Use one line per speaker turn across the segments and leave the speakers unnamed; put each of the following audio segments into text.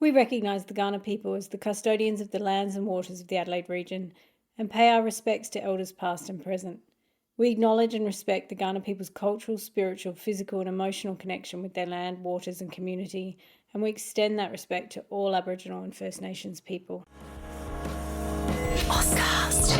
We recognise the Kaurna people as the custodians of the lands and waters of the Adelaide region and pay our respects to elders past and present. We acknowledge and respect the Kaurna people's cultural, spiritual, physical and emotional connection with their land, waters and community, and we extend that respect to all Aboriginal and First Nations people. Podcast.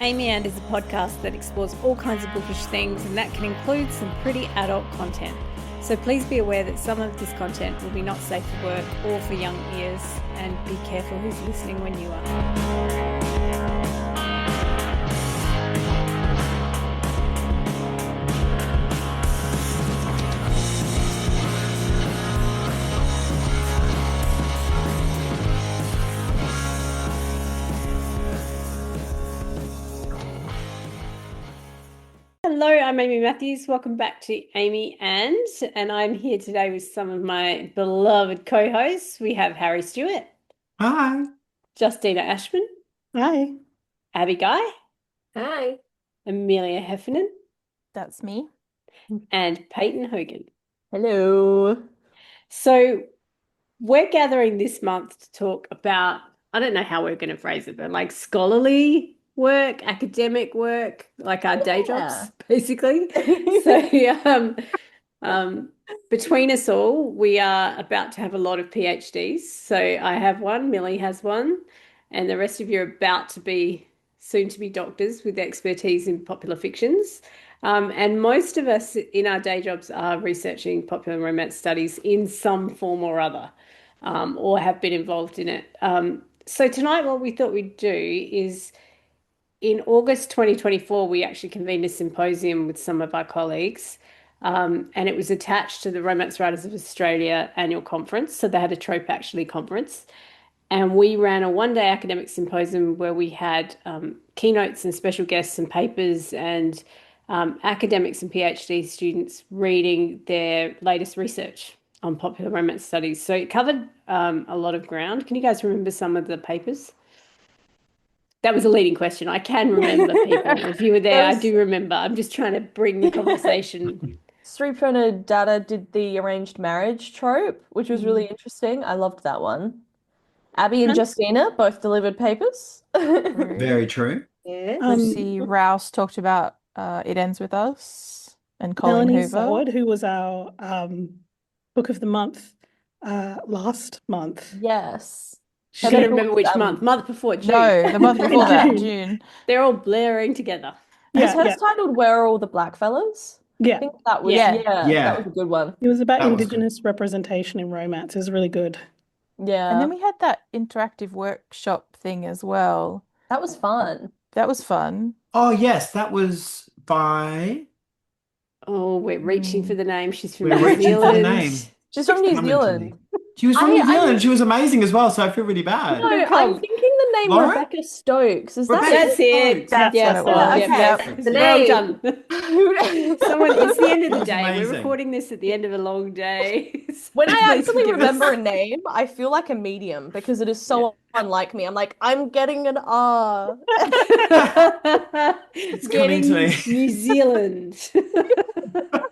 Amy And is a podcast that explores all kinds of bookish things, and that can include some pretty adult content. So please be aware that some of this content will be not safe for work or for young ears, and be careful who's listening when you are. Hello, I'm Amy Matthews. Welcome back to Amy and I'm here today with some of my beloved co-hosts. We have Harry Stewart.
Hi.
Justina Ashman.
Hi.
Abby Guy.
Hi.
Amelia Heffernan.
That's me.
And Peyton Hogan.
Hello.
So we're gathering this month to talk about, I don't know how we're going to phrase it, but like scholarly work, academic work, like our day jobs, basically. So between us all, we are about to have a lot of PhDs. So I have one, Millie has one, and the rest of you are about to be soon to be doctors with expertise in popular fictions. And most of us in our day jobs are researching popular romance studies in some form or other, or have been involved in it. So tonight what we thought we'd do is, in August 2024, we actually convened a symposium with some of our colleagues, and it was attached to the Romance Writers of Australia annual conference. So they had a trope actually conference. And we ran a one-day academic symposium where we had keynotes and special guests and papers and academics and PhD students reading their latest research on popular romance studies. So it covered a lot of ground. Can you guys remember some of the papers? That was a leading question. I can remember people. If you were there, I do remember. I'm just trying to bring the conversation.
Sripurna Dada did the arranged marriage trope, which was really interesting. I loved that one. Abby and Justina both delivered papers.
Very true.
Yeah.
Lucy Rouse talked about It Ends With Us, and Colin
Melanie
Hoover.
Sword, who was our book of the month last month.
Yes.
I don't remember which month. Month before June.
No, the month before that, June.
They're all blurring together.
Was hers titled Where Are All the Blackfellas?
Yeah.
I think that was that was a good one.
It was about Indigenous representation in romance. It was really good.
Yeah.
And then we had that interactive workshop thing as well.
That was fun.
That was fun.
Oh, yes, that was by...
Oh, we're reaching for the name. She's from
We're
New
reaching for the
Zealand.
name.
She's from New
Coming to
Zealand.
me. She was from New Zealand. She was amazing as well, so I feel really bad.
No, I'm thinking the name
Lauren?
Rebecca Stokes. Is that
That's it.
That's
yes,
what it was.
Yep.
The
Well
name.
done. It's the end of the
That's
day.
amazing.
We're recording this at the end of a long day.
When I
Please
actually
forgive us.
remember a name, I feel like a medium because it is so unlike me. I'm like, I'm getting an R.
It's
Getting
coming to me.
New Zealand.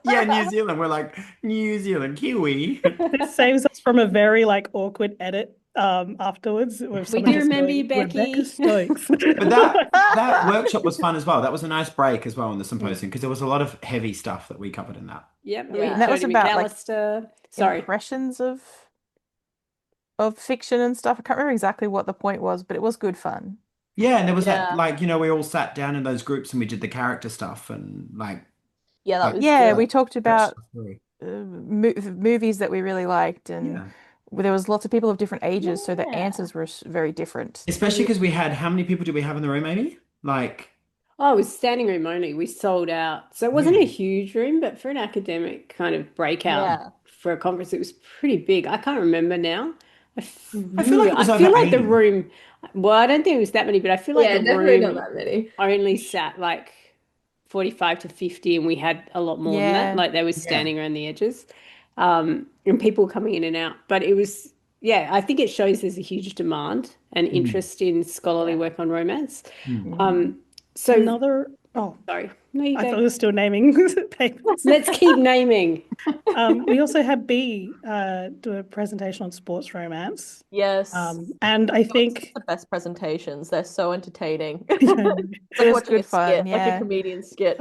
Yeah, New Zealand. We're like, New Zealand, Kiwi.
It saves us from a very like awkward edit afterwards.
We do remember you, Becky.
Rebecca Stokes.
But that workshop was fun as well. That was a nice break as well in the symposium because there was a lot of heavy stuff that we covered in that.
Yep.
Yeah.
And that was
Jodi
about like
McAlister. Sorry.
impressions of fiction and stuff. I can't remember exactly what the point was, but it was good fun.
Yeah, and there was
Yeah.
that, like, you know, we all sat down in those groups and we did the character stuff and like
Yeah, that was
Yeah,
good.
we talked
that
about
stuff through.
movies that we really liked, and
Yeah.
there was lots of people of different ages, so the
Yeah.
answers were very different.
Especially because we had, how many people did we have in the room, Amy? Like,
Oh, it was standing room only. We sold out. So it wasn't a huge room, but for an academic kind of breakout for a conference, it was pretty big. I can't remember now.
I feel like it was
I feel
over
like the
80.
room, well, I don't think it was that many, but I feel like
Yeah,
the
definitely
room
not that many.
only sat like 45 to 50, and we had a lot more than that.
Yeah.
Like they were standing around the edges, and people coming in and out. But it was, yeah, I think it shows there's a huge demand and interest in scholarly work on romance.
Mm.
So
Another Oh,
Sorry. No, you
I thought
go.
it was still naming papers.
Let's keep naming.
We also had B do a presentation on sports romance.
Yes.
And I
It's
think
the best presentations. They're so entertaining.
yeah,
It's like
It was
watching a
good fun,
skit, like a
yeah.
comedian skit.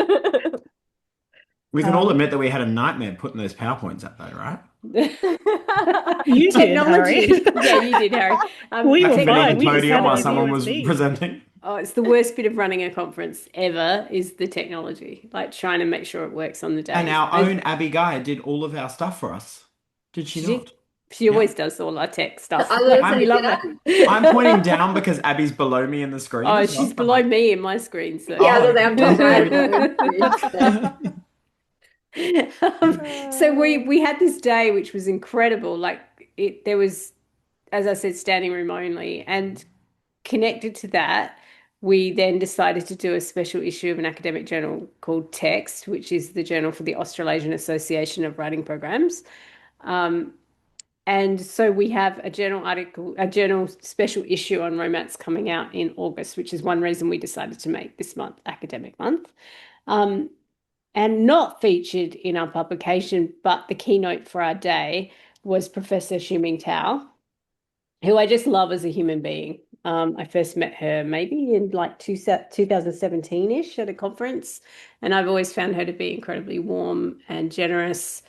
We can all admit that we had a nightmare putting those PowerPoints up, though, right?
you did,
Technology.
Harry.
Yeah, you did, Harry.
We were
Activating
fine.
the
We just
podium
had it
while
in
someone was
USB.
presenting.
Oh, it's the worst bit of running a conference ever is the technology, like trying to make sure it works on the day.
And our own Abby Guy did all of our stuff for us. Did she
She did.
not?
She always does all our tech stuff.
I was
I'm-
We love her.
I'm pointing down because Abby's below me in the screen.
Oh,
as well.
she's below me in my screen. So
Yeah, I was
Oh,
like, I'm talking
So we had this day which was incredible. Like there was, as I said, standing room only, and connected to that, we then decided to do a special issue of an academic journal called Text, which is the journal for the Australasian Association of Writing Programs. And so we have a journal special issue on romance coming out in August, which is one reason we decided to make this month Academic Month. And not featured in our publication, but the keynote for our day was Professor Hsu-Ming Teo, who I just love as a human being. I first met her maybe in like 2017-ish at a conference, and I've always found her to be incredibly warm and generous,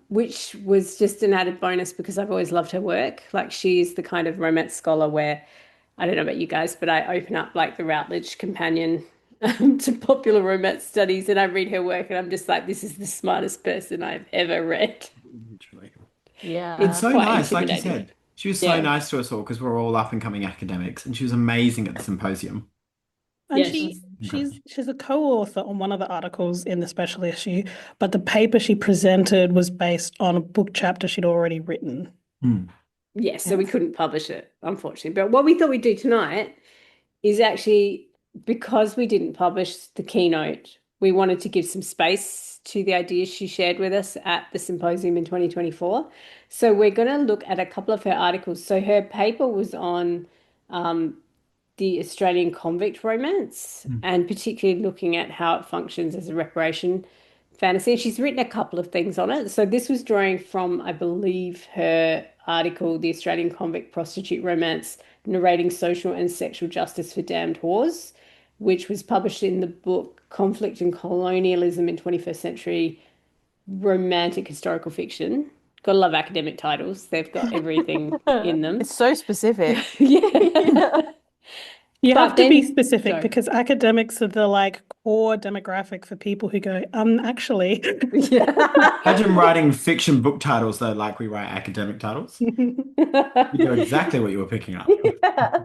which was just an added bonus because I've always loved her work. Like she's the kind of romance scholar where, I don't know about you guys, but I open up like the Routledge companion to popular romance studies and I read her work and I'm just like, this is the smartest person I've ever read.
Yeah.
It's so
quite
nice, like you
intimidating.
said. She was so
Yeah.
nice to us all because we're all up and coming academics, and she was amazing at the symposium.
And
Yes.
she's a co-author on one of the articles in the special issue, but the paper she presented was based on a book chapter she'd already written.
Yes, so we couldn't publish it, unfortunately. But what we thought we'd do tonight is actually, because we didn't publish the keynote, we wanted to give some space to the ideas she shared with us at the symposium in 2024. So we're going to look at a couple of her articles. So her paper was on the Australian Convict Romance, and particularly looking at how it functions as a reparation fantasy. And she's written a couple of things on it. So this was drawing from, I believe, her article, The Australian Convict Prostitute Romance, Narrating Social and Sexual Justice for Damned Whores, which was published in the book Conflict and Colonialism in 21st Century Romantic Historical Fiction. Gotta love academic titles. They've got everything in them.
It's so specific.
Yeah.
You
But
have to be
then-
specific
sorry.
because academics are the like core demographic for people who go, actually.
Yeah.
Imagine writing fiction book titles though, like we write academic titles. You know exactly what you were picking up.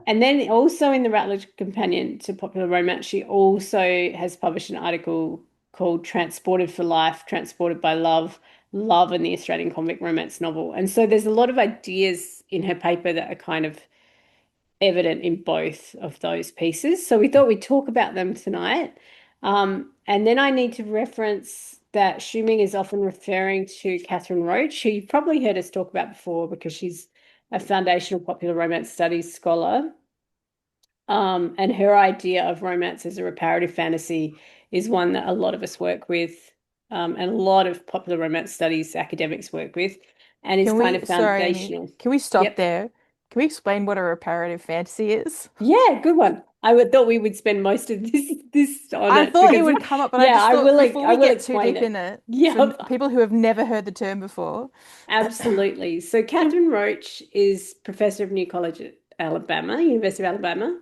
And then also in the Routledge Companion to Popular Romance, she also has published an article called Transported for Life, Transported by Love, Love and the Australian Convict Romance Novel. And so there's a lot of ideas in her paper that are kind of evident in both of those pieces. So we thought we'd talk about them tonight. And then I need to reference that Hsu-Ming is often referring to Catherine Roach, who you've probably heard us talk about before because she's a foundational popular romance studies scholar. And her idea of romance as a reparative fantasy is one that a lot of us work with, and a lot of popular romance studies academics work with, and is kind of
Sorry, Amy,
foundational.
can we stop
Yep.
there? Can we explain what a reparative fantasy is?
Yeah, good one. Thought we would spend most of this on
I
it
thought it
because
would come up, but
yeah,
I just
I
thought
will,
before
I
we
will
get too
explain
deep
it.
in it,
Yeah.
for people who have never heard the term before.
Absolutely. So Catherine Roach is professor of New College at Alabama, University of Alabama.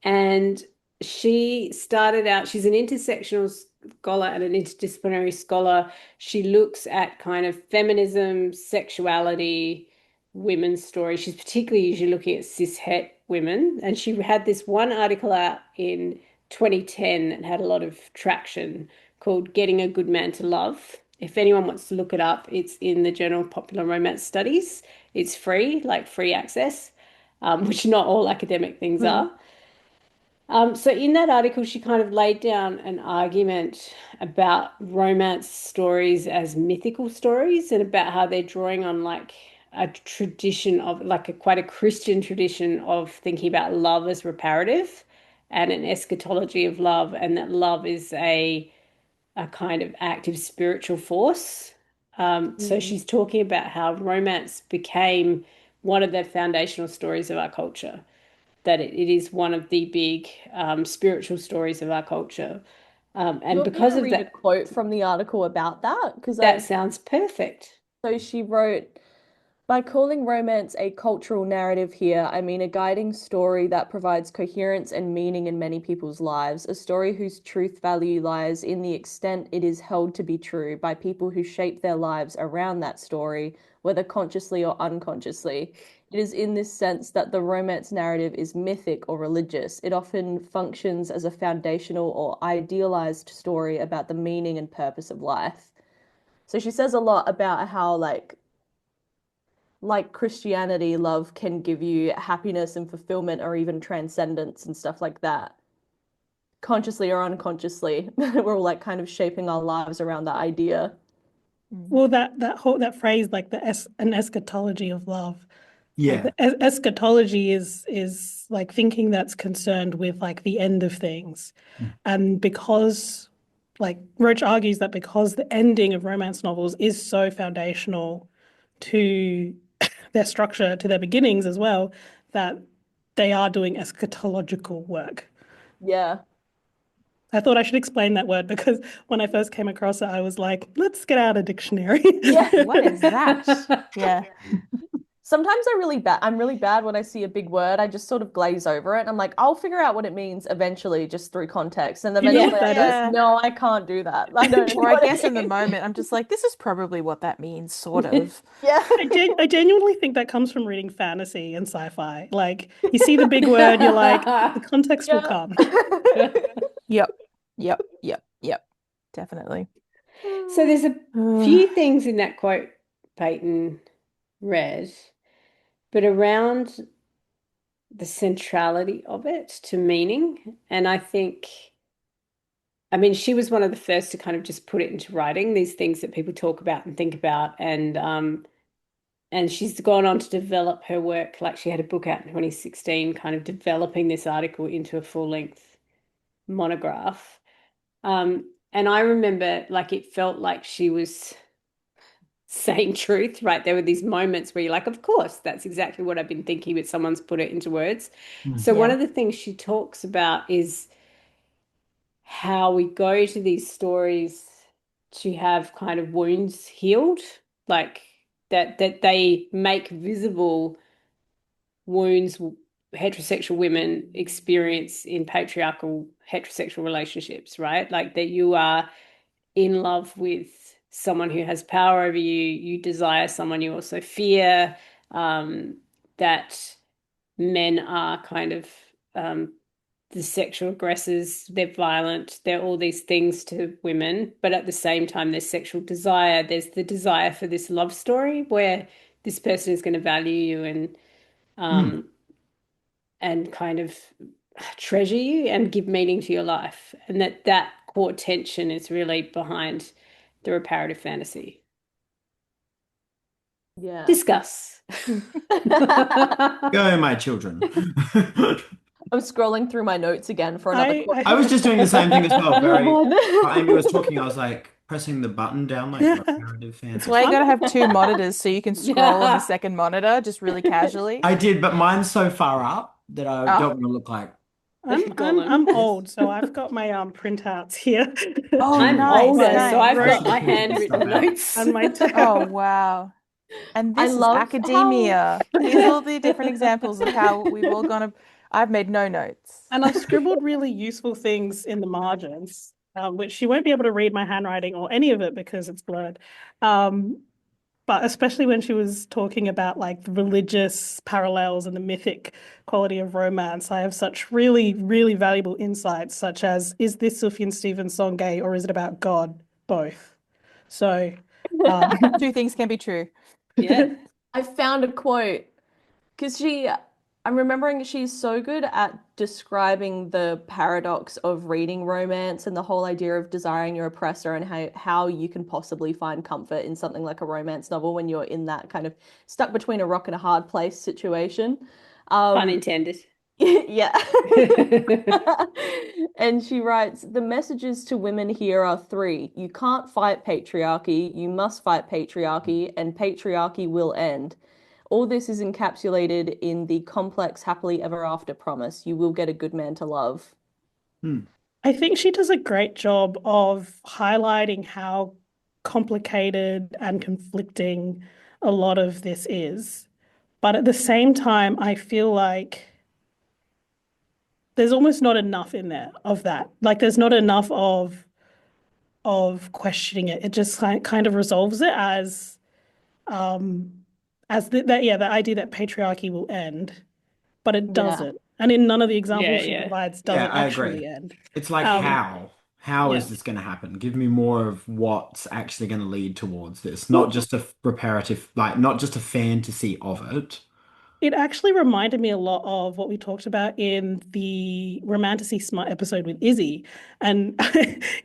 And she started out, she's an intersectional scholar and an interdisciplinary scholar. She looks at kind of feminism, sexuality, women's stories. She's particularly usually looking at cis-het women. And she had this one article out in 2010 that had a lot of traction called Getting a Good Man to Love. If anyone wants to look it up, it's in the Journal of Popular Romance Studies. It's free, like free access, which not all academic things are. So in that article, she kind of laid down an argument about romance stories as mythical stories and about how they're drawing on like a tradition of like quite a Christian tradition of thinking about love as reparative and an eschatology of love, and that love is a kind of active spiritual force. So she's talking about how romance became one of the foundational stories of our culture, that it is one of the big spiritual stories of our culture. And
You want me
because
to
of
read a
that,
quote from the article about that? Because
that sounds perfect.
so she wrote, by calling romance a cultural narrative here, I mean a guiding story that provides coherence and meaning in many people's lives, a story whose truth value lies in the extent it is held to be true by people who shape their lives around that story, whether consciously or unconsciously. It is in this sense that the romance narrative is mythic or religious. It often functions as a foundational or idealized story about the meaning and purpose of life. So she says a lot about how like Christianity, love can give you happiness and fulfillment or even transcendence and stuff like that. Consciously or unconsciously, we're all like kind of shaping our lives around that idea.
Well, that phrase, like an eschatology of love. Like
Yeah.
the eschatology is like thinking that's concerned with like the end of things. And because like Roach argues that because the ending of romance novels is so foundational to their structure, to their beginnings as well, that they are doing eschatological work.
Yeah.
I thought I should explain that word because when I first came across it, I was like, let's get out a dictionary.
Yeah.
What is that? Yeah.
Sometimes I'm really bad when I see a big word. I just sort of glaze over it. And I'm like, I'll figure out what it means eventually, just through context. And
You know
eventually
what
I
that
go,
is?
no, I can't do that. I don't know
Or I
what it
guess in the
means.
moment, I'm just like, this is probably what that means, sort of.
Yeah.
I genuinely think that comes from reading fantasy and sci-fi. Like you see the big word, you're like, the context will
Yeah.
come.
Yep. Yep. Yep. Yep. Definitely.
So there's a few things in that quote Peyton read, but around the centrality of it to meaning. And I think, I mean, she was one of the first to kind of just put it into writing, these things that people talk about and think about. And she's gone on to develop her work. Like she had a book out in 2016, kind of developing this article into a full-length monograph. And I remember like it felt like she was saying truth, right? There were these moments where you're like, of course, that's exactly what I've been thinking, but someone's put it into words. So one
Yeah.
of the things she talks about is how we go to these stories to have kind of wounds healed, like that they make visible wounds heterosexual women experience in patriarchal heterosexual relationships, right? Like that you are in love with someone who has power over you, you desire someone you also fear, that men are kind of the sexual aggressors, they're violent, they're all these things to women, but at the same time, there's sexual desire. There's the desire for this love story where this person is going to value you and kind of treasure you and give meaning to your life. And that core tension is really behind the reparative fantasy.
Yeah.
Discuss.
Go, my children.
I'm scrolling through my notes again for another quote.
I was just doing the same thing as well.
One.
While Amy was talking, I was like pressing the button down like reparative
That's
fantasy.
why you gotta have two monitors so you can scroll on the second monitor just really casually.
I did, but mine's so far up that I don't want to look like.
I'm old, so I've got my printouts here.
Oh,
I'm
nice,
older,
nice.
so I've got my
Right.
handwritten notes.
on my
Oh, wow. And
I
this is
love
academia. Here's all the different examples of how we've all gone. I've made no notes.
And I've scribbled really useful things in the margins, which she won't be able to read my handwriting or any of it because it's blurred. But especially when she was talking about like the religious parallels and the mythic quality of romance, I have such really, really valuable insights, such as, is this Sufjan Stevens song gay or is it about God? Both. So
Two things can be true.
Yeah.
I found a quote because I'm remembering she's so good at describing the paradox of reading romance and the whole idea of desiring your oppressor and how you can possibly find comfort in something like a romance novel when you're in that kind of stuck between a rock and a hard place situation.
Pun intended.
Yeah. And she writes, the messages to women here are three. You can't fight patriarchy, you must fight patriarchy, and patriarchy will end. All this is encapsulated in the complex happily ever after promise. You will get a good man to love.
I think she does a great job of highlighting how complicated and conflicting a lot of this is. But at the same time, I feel like there's almost not enough in there of that. Like there's not enough of questioning it. It just kind of resolves it the idea that patriarchy will end, but it
Yeah.
doesn't. And in none of the examples
Yeah,
she
yeah.
provides does
Yeah,
it
I
actually
agree.
end.
It's like
Um,
how
yeah.
is this going to happen? Give me more of what's actually going to lead towards this,
Well,
not just a reparative, like not just a fantasy of it.
it actually reminded me a lot of what we talked about in the Romanticy Smut episode with Izzy. And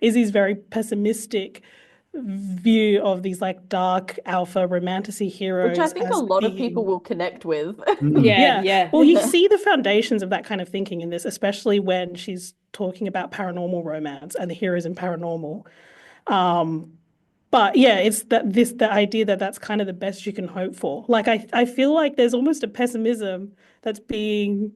Izzy's very pessimistic view of these like dark alpha romanticy
Which I
heroes
think a
as
lot of people
being
will connect with.
Mm.
Yeah,
yeah.
yeah.
Well, you see the foundations of that kind of thinking in this, especially when she's talking about paranormal romance and the heroes in paranormal. But yeah, it's the idea that that's kind of the best you can hope for. Like I feel like there's almost a pessimism that's being,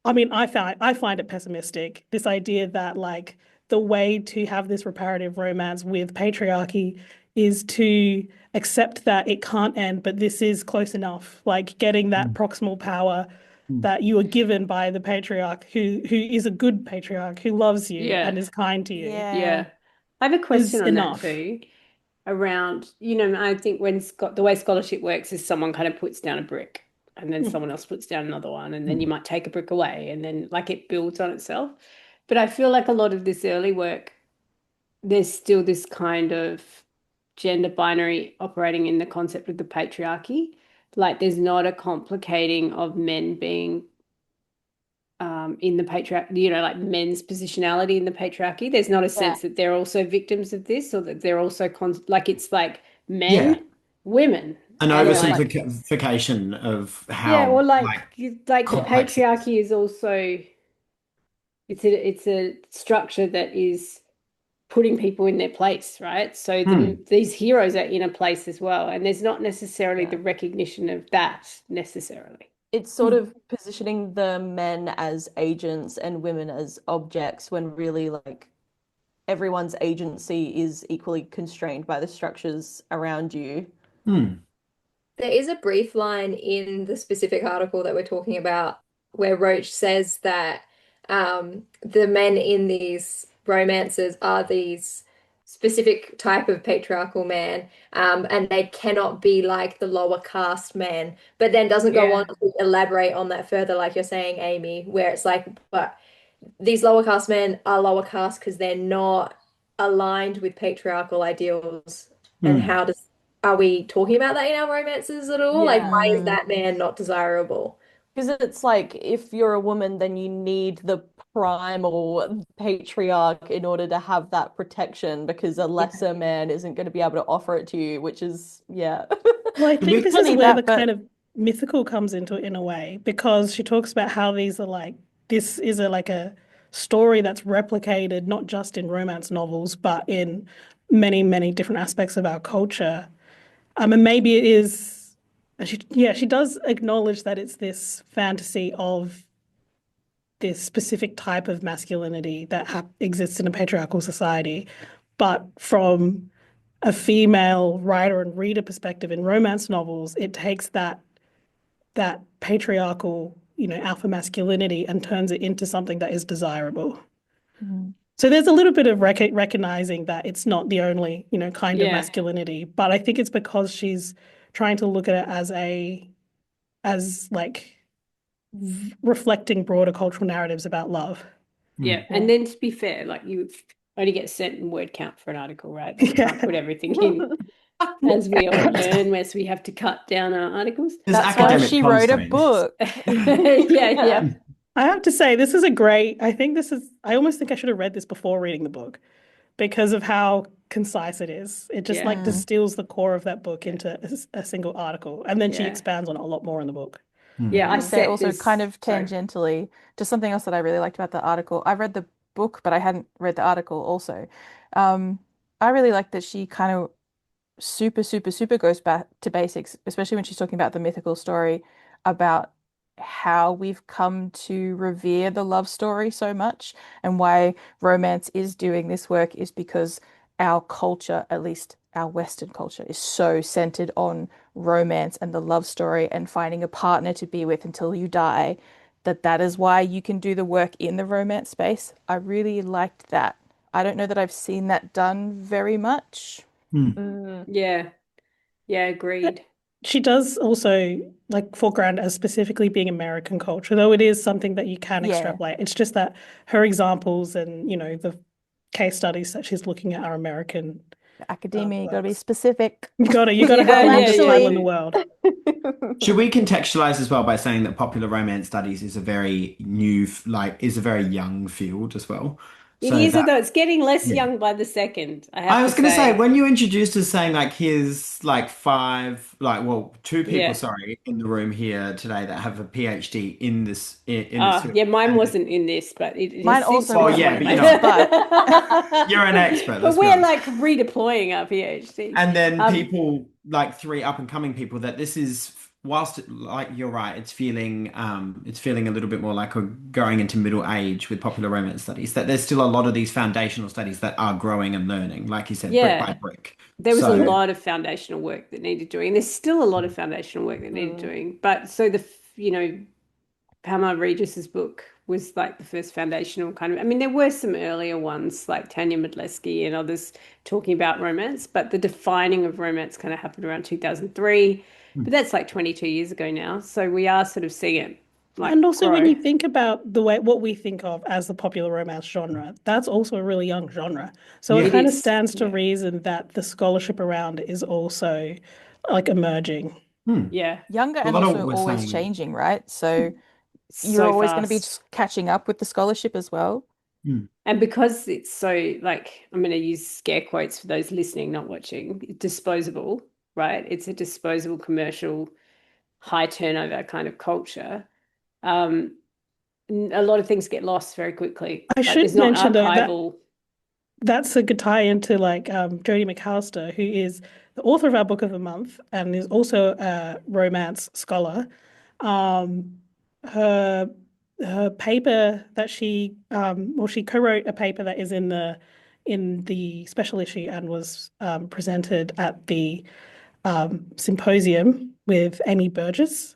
I mean, I find it pessimistic, this idea that like the way to have this reparative romance with patriarchy is to accept that it can't end, but this is close enough, like getting that proximal power
Mm.
that you are given by the patriarch who is a good patriarch who loves you
Yeah.
and is kind to you
Yeah.
Yeah. I have a
is
question on that
enough.
too, around, I think when the way scholarship works is someone kind of puts down a brick and then someone else puts down another one, and then you might take a brick away and then like it builds on itself. But I feel like a lot of this early work, there's still this kind of gender binary operating in the concept of the patriarchy. Like there's not a complicating of men being in the patriarchy, like men's positionality in the patriarchy. There's not a sense that they're also victims of this, or that they're also like it's like
Yeah,
men, women,
an
and like
oversimplification of
yeah,
how
or
like
like the
complex it is.
patriarchy is also it's a structure that is putting people in their place, right? So
Hmm.
these heroes are in a place as well, and there's not necessarily
Yeah.
the recognition of that necessarily.
It's sort of positioning the men as agents and women as objects when really like everyone's agency is equally constrained by the structures around you.
Hmm.
There is a brief line in the specific article that we're talking about where Roach says that the men in these romances are these specific type of patriarchal man, and they cannot be like the lower caste man, but then doesn't go on
Yeah.
to elaborate on that further, like you're saying, Amy, where it's like, but these lower caste men are lower caste because they're not aligned with patriarchal ideals. And
Hmm.
how does are we talking about that in our romances at all? Like,
Yeah.
why is that man not desirable?
Because it's like if you're a woman, then you need the primal patriarch in order to have that protection because a lesser man isn't going to be able to offer it to you, which is, yeah.
Well, I think this is
Funny
where
that,
the
but
kind of mythical comes into it in a way, because she talks about how these are like, this is like a story that's replicated not just in romance novels, but in many, many different aspects of our culture. And maybe it is, she does acknowledge that it's this fantasy of this specific type of masculinity that exists in a patriarchal society, but from a female writer and reader perspective in romance novels, it takes that patriarchal, alpha masculinity and turns it into something that is desirable. So there's a little bit of recognizing that it's not the only, kind of
Yeah.
masculinity, but I think it's because she's trying to look at it as like reflecting broader cultural narratives about love.
Yeah. And then to be fair, like you only get a certain word count for an article, right? Like you can't put everything in, as we all learn, whereas we have to cut down our articles.
There's
that's why
academic
she wrote a
constraints.
book.
Yeah.
I have to say, I almost think I should have read this before reading the book because of how concise it is. It just like distills the core of that book into a single article. And then she
Yeah.
expands on it a lot more in the book.
Yeah,
I
I
would say
set
also kind
this.
of
Sorry.
tangentially, just something else that I really liked about the article. I read the book, but I hadn't read the article also. Um, I really like that she kind of super goes back to basics, especially when she's talking about the mythical story about how we've come to revere the love story so much and why romance is doing this work is because our culture, at least our Western culture, is so centered on romance and the love story and finding a partner to be with until you die, that is why you can do the work in the romance space. I really liked that. I don't know that I've seen that done very much.
Hmm.
Yeah, yeah, agreed.
She does also like foreground as specifically being American culture, though it is something that you can
Yeah.
extrapolate. It's just that her examples and, the case studies that she's looking at are American
Academia, you gotta be
works.
specific.
You gotta have
Yeah,
the
yeah,
longest
yeah,
title in
yeah.
the world.
Should we contextualize as well by saying that popular romance studies is a very new, is a very young field as well?
It
So
is,
that,
although it's getting less
yeah.
young by the second, I
I
have to
was going to say,
say.
when you introduced us saying like here's like five, like, well, two people,
Yeah.
sorry, in the room here today that have a PhD in this field.
Yeah, mine
And
wasn't in this, but it
Mine
has since
also
oh
wasn't
yeah,
in
but you
become
this,
know,
but
you're an expert,
But
let's be
we're
honest.
like redeploying our PhDs.
And then
Um,
people like three up and coming people that this is whilst like you're right, it's feeling a little bit more like a going into middle age with popular romance studies, that there's still a lot of these foundational studies that are growing and learning, like you said, brick by
yeah,
brick.
there was a
So
lot of foundational work that needed doing. And there's still a lot of foundational work that needed doing. But so Pamela Regis's book was like the first foundational kind of. I mean, there were some earlier ones like Tanya Modleski and others talking about romance, but the defining of romance kind of happened around 2003. But that's like 22 years ago now. So we are sort of seeing it
And
like
also when
grow.
you think about the way what we think of as the popular romance genre, that's also a really young genre. So it
yeah.
It
kind of
is.
stands to
Yeah.
reason that the scholarship around it is also like emerging.
Hmm.
Yeah.
younger
A
and
lot of
also
what we're
always
saying.
changing, right? So you're
So
always going to be
fast.
just catching up with the scholarship as well.
Hmm.
And because it's so like, I'm going to use scare quotes for those listening, not watching, disposable, right? It's a disposable commercial, high turnover kind of culture. Um, a lot of things get lost very quickly.
I
Like there's
should
not
mention though that
archival.
that's a good tie into like Jodi McAlister, who is the author of our book of the month and is also a romance scholar. Um, her her paper that she co-wrote a paper that is in the special issue and was presented at the symposium with Amy Burgess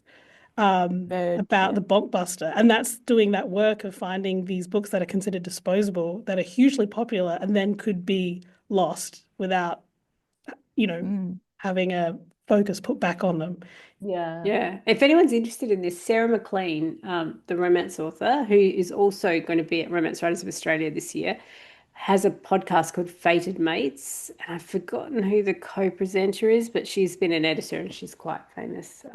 Verge,
about
yeah.
the blockbuster, and that's doing that work of finding these books that are considered disposable, that are hugely popular, and then could be lost without,
Mm.
having a focus put back on them.
Yeah.
Yeah. If anyone's interested in this, Sarah McLean, the romance author, who is also going to be at Romance Writers of Australia this year, has a podcast called Fated Mates. And I've forgotten who the co-presenter is, but she's been an editor and she's quite famous.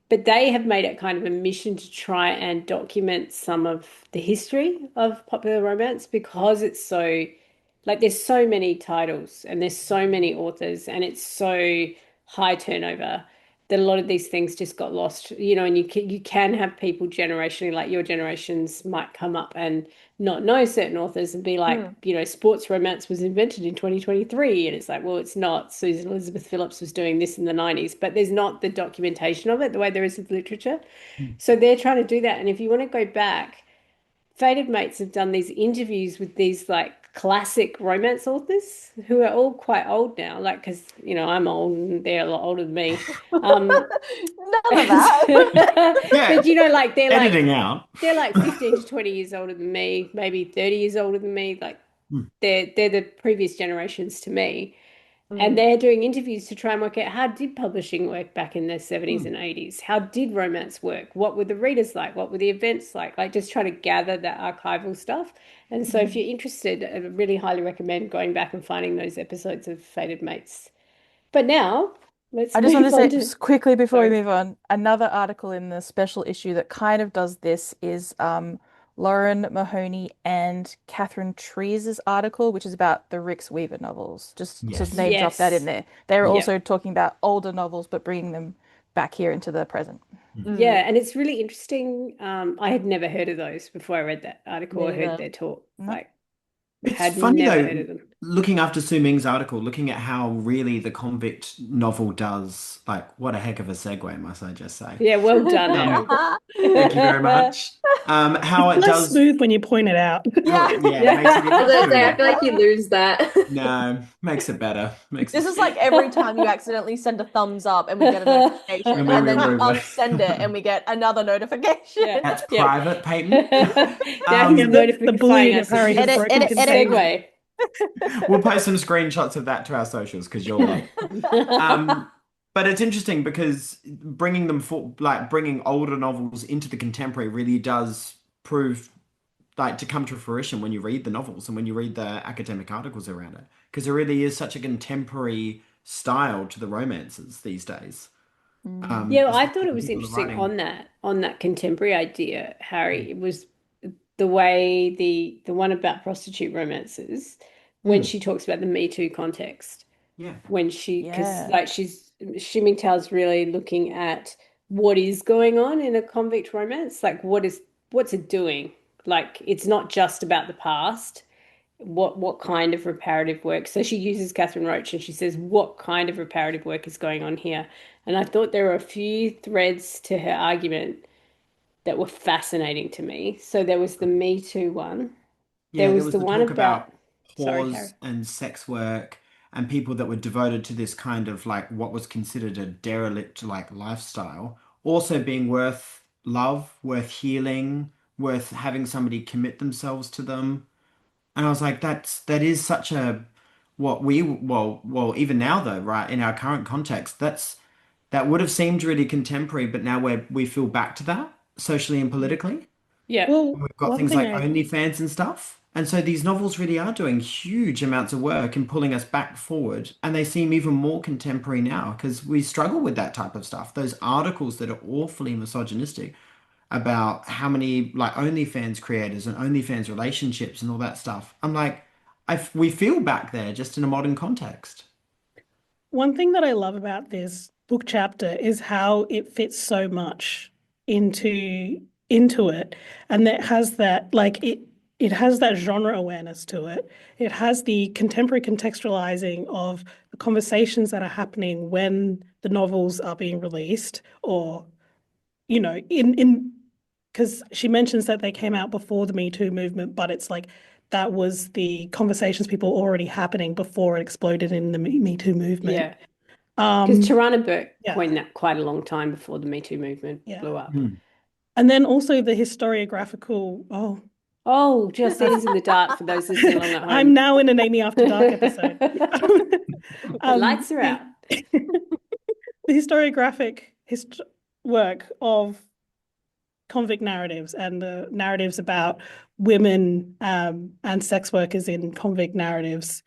But they have made it kind of a mission to try and document some of the history of popular romance because it's so, like, there's so many titles and there's so many authors and it's so high turnover that a lot of these things just got lost, and you can have people generationally, like your generations might come up and not know certain authors and be like, sports romance was invented in 2023. And it's like, well, it's not. Susan Elizabeth Phillips was doing this in the 90s, but there's not the documentation of it the way there is with literature. So they're trying to do that. And if you want to go back, Fated Mates have done these interviews with these like classic romance authors who are all quite old now, like because I'm old and they're a lot older than me.
None of that.
Yeah,
But like
editing out.
they're like 15 to 20 years older than me, maybe 30 years older than me. Like
Hmm.
they're the previous generations to me. And
Mm.
they're doing interviews to try and work out how did publishing work back in the 70s
Hmm.
and 80s? How did romance work? What were the readers like? What were the events like? Like just trying to gather that archival stuff. And so if you're interested, I really highly recommend going back and finding those episodes of Fated Mates. But now let's
I just wanted
move
to
on
say
to,
quickly before we
sorry.
move on, another article in the special issue that kind of does this is Lauren Mahoney and Catherine Treese's article, which is about the Rix Weaver novels. Just to
Yes.
name drop that in
Yes.
there. They're
Yeah.
Yep.
also talking about older novels, but bringing them back here into the present.
Yeah, and it's really interesting. I had never heard of those before I read that article or
Me
heard
neither.
their talk.
No.
Like,
It's
had
funny
never
though,
heard of them.
looking after Hsu-Ming's article, looking at how really the convict novel does, like, what a heck of a segue, must I just say.
Yeah, well done, Harry.
Thank you very much. How it
Less
does,
smooth when you point it out.
yeah, it makes it
I was gonna say, I
even
feel like you lose that.
no, makes it better. Makes
This
it
is like every time you accidentally send a thumbs up and we get a notification,
And we
and then you
remove it.
unsend it and we get another notification.
Yeah.
That's
Yeah.
private, Peyton.
Now he's
Yeah, the bullying
notifying
of
us.
Harry has
Edit,
broken
edit,
containment.
Segue.
We'll post some screenshots of that to our socials because you're like, but it's interesting because bringing them for like bringing older novels into the contemporary really does prove like to come to fruition when you read the novels and when you read the academic articles around it because there really is such a contemporary style to the romances these days.
Yeah, well, I
Especially
thought it
when
was
people are
interesting
writing.
on that contemporary idea, Harry. It was the way the one about prostitute romances when she talks about the Me Too context.
Yeah.
When because
Yeah.
like Hsu-Ming Tao's really looking at what is going on in a convict romance, like what's it doing? Like it's not just about the past. What kind of reparative work? So she uses Catherine Roach and she says, what kind of reparative work is going on here? And I thought there were a few threads to her argument that were fascinating to me. So there was the Me Too one. There
Yeah, there
was
was
the
the
one
talk
about,
about
sorry, Harry.
whores and sex work and people that were devoted to this kind of like what was considered a derelict like lifestyle, also being worth love, worth healing, worth having somebody commit themselves to them. And I was like, that is such a what we well even now though, right, in our current context, that would have seemed really contemporary, but now we feel back to that socially and politically.
Yeah.
Well,
We've got
one
things
thing
like
I
OnlyFans and stuff. And so these novels really are doing huge amounts of work and pulling us back forward. And they seem even more contemporary now because we struggle with that type of stuff. Those articles that are awfully misogynistic about how many like OnlyFans creators and OnlyFans relationships and all that stuff. I'm like, we feel back there just in a modern context.
One thing that I love about this book chapter is how it fits so much into it, and it has that like it has that genre awareness to it. It has the contemporary contextualizing of the conversations that are happening when the novels are being released, or in because she mentions that they came out before the Me Too movement, but it's like that was the conversations people already happening before it exploded in the Me Too movement.
Yeah. Because
Um,
Tarana Burke
yeah.
coined that quite a long time before the Me Too movement
Yeah.
blew up.
And then also the historiographical.
Oh, Justine's in the dark for those listening along at home.
I'm now in an Amy After Dark episode.
The lights are out.
The historiographic work of convict narratives and the narratives about women and sex workers in convict narratives.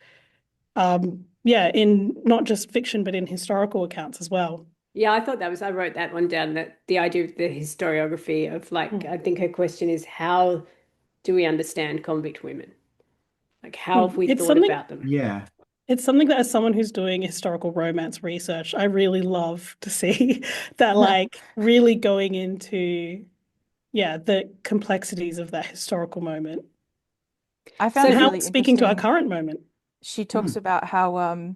In not just fiction, but in historical accounts as well.
Yeah, I wrote that one down, that the idea of the historiography of like, I think her question is, how do we understand convict women? Like, how have we thought about them?
Yeah.
It's something that, as someone who's doing historical romance research, I really love to see that, like, really going into, the complexities of that historical moment.
I found
So
it
how
really
it's speaking to our
interesting.
current moment.
She talks about how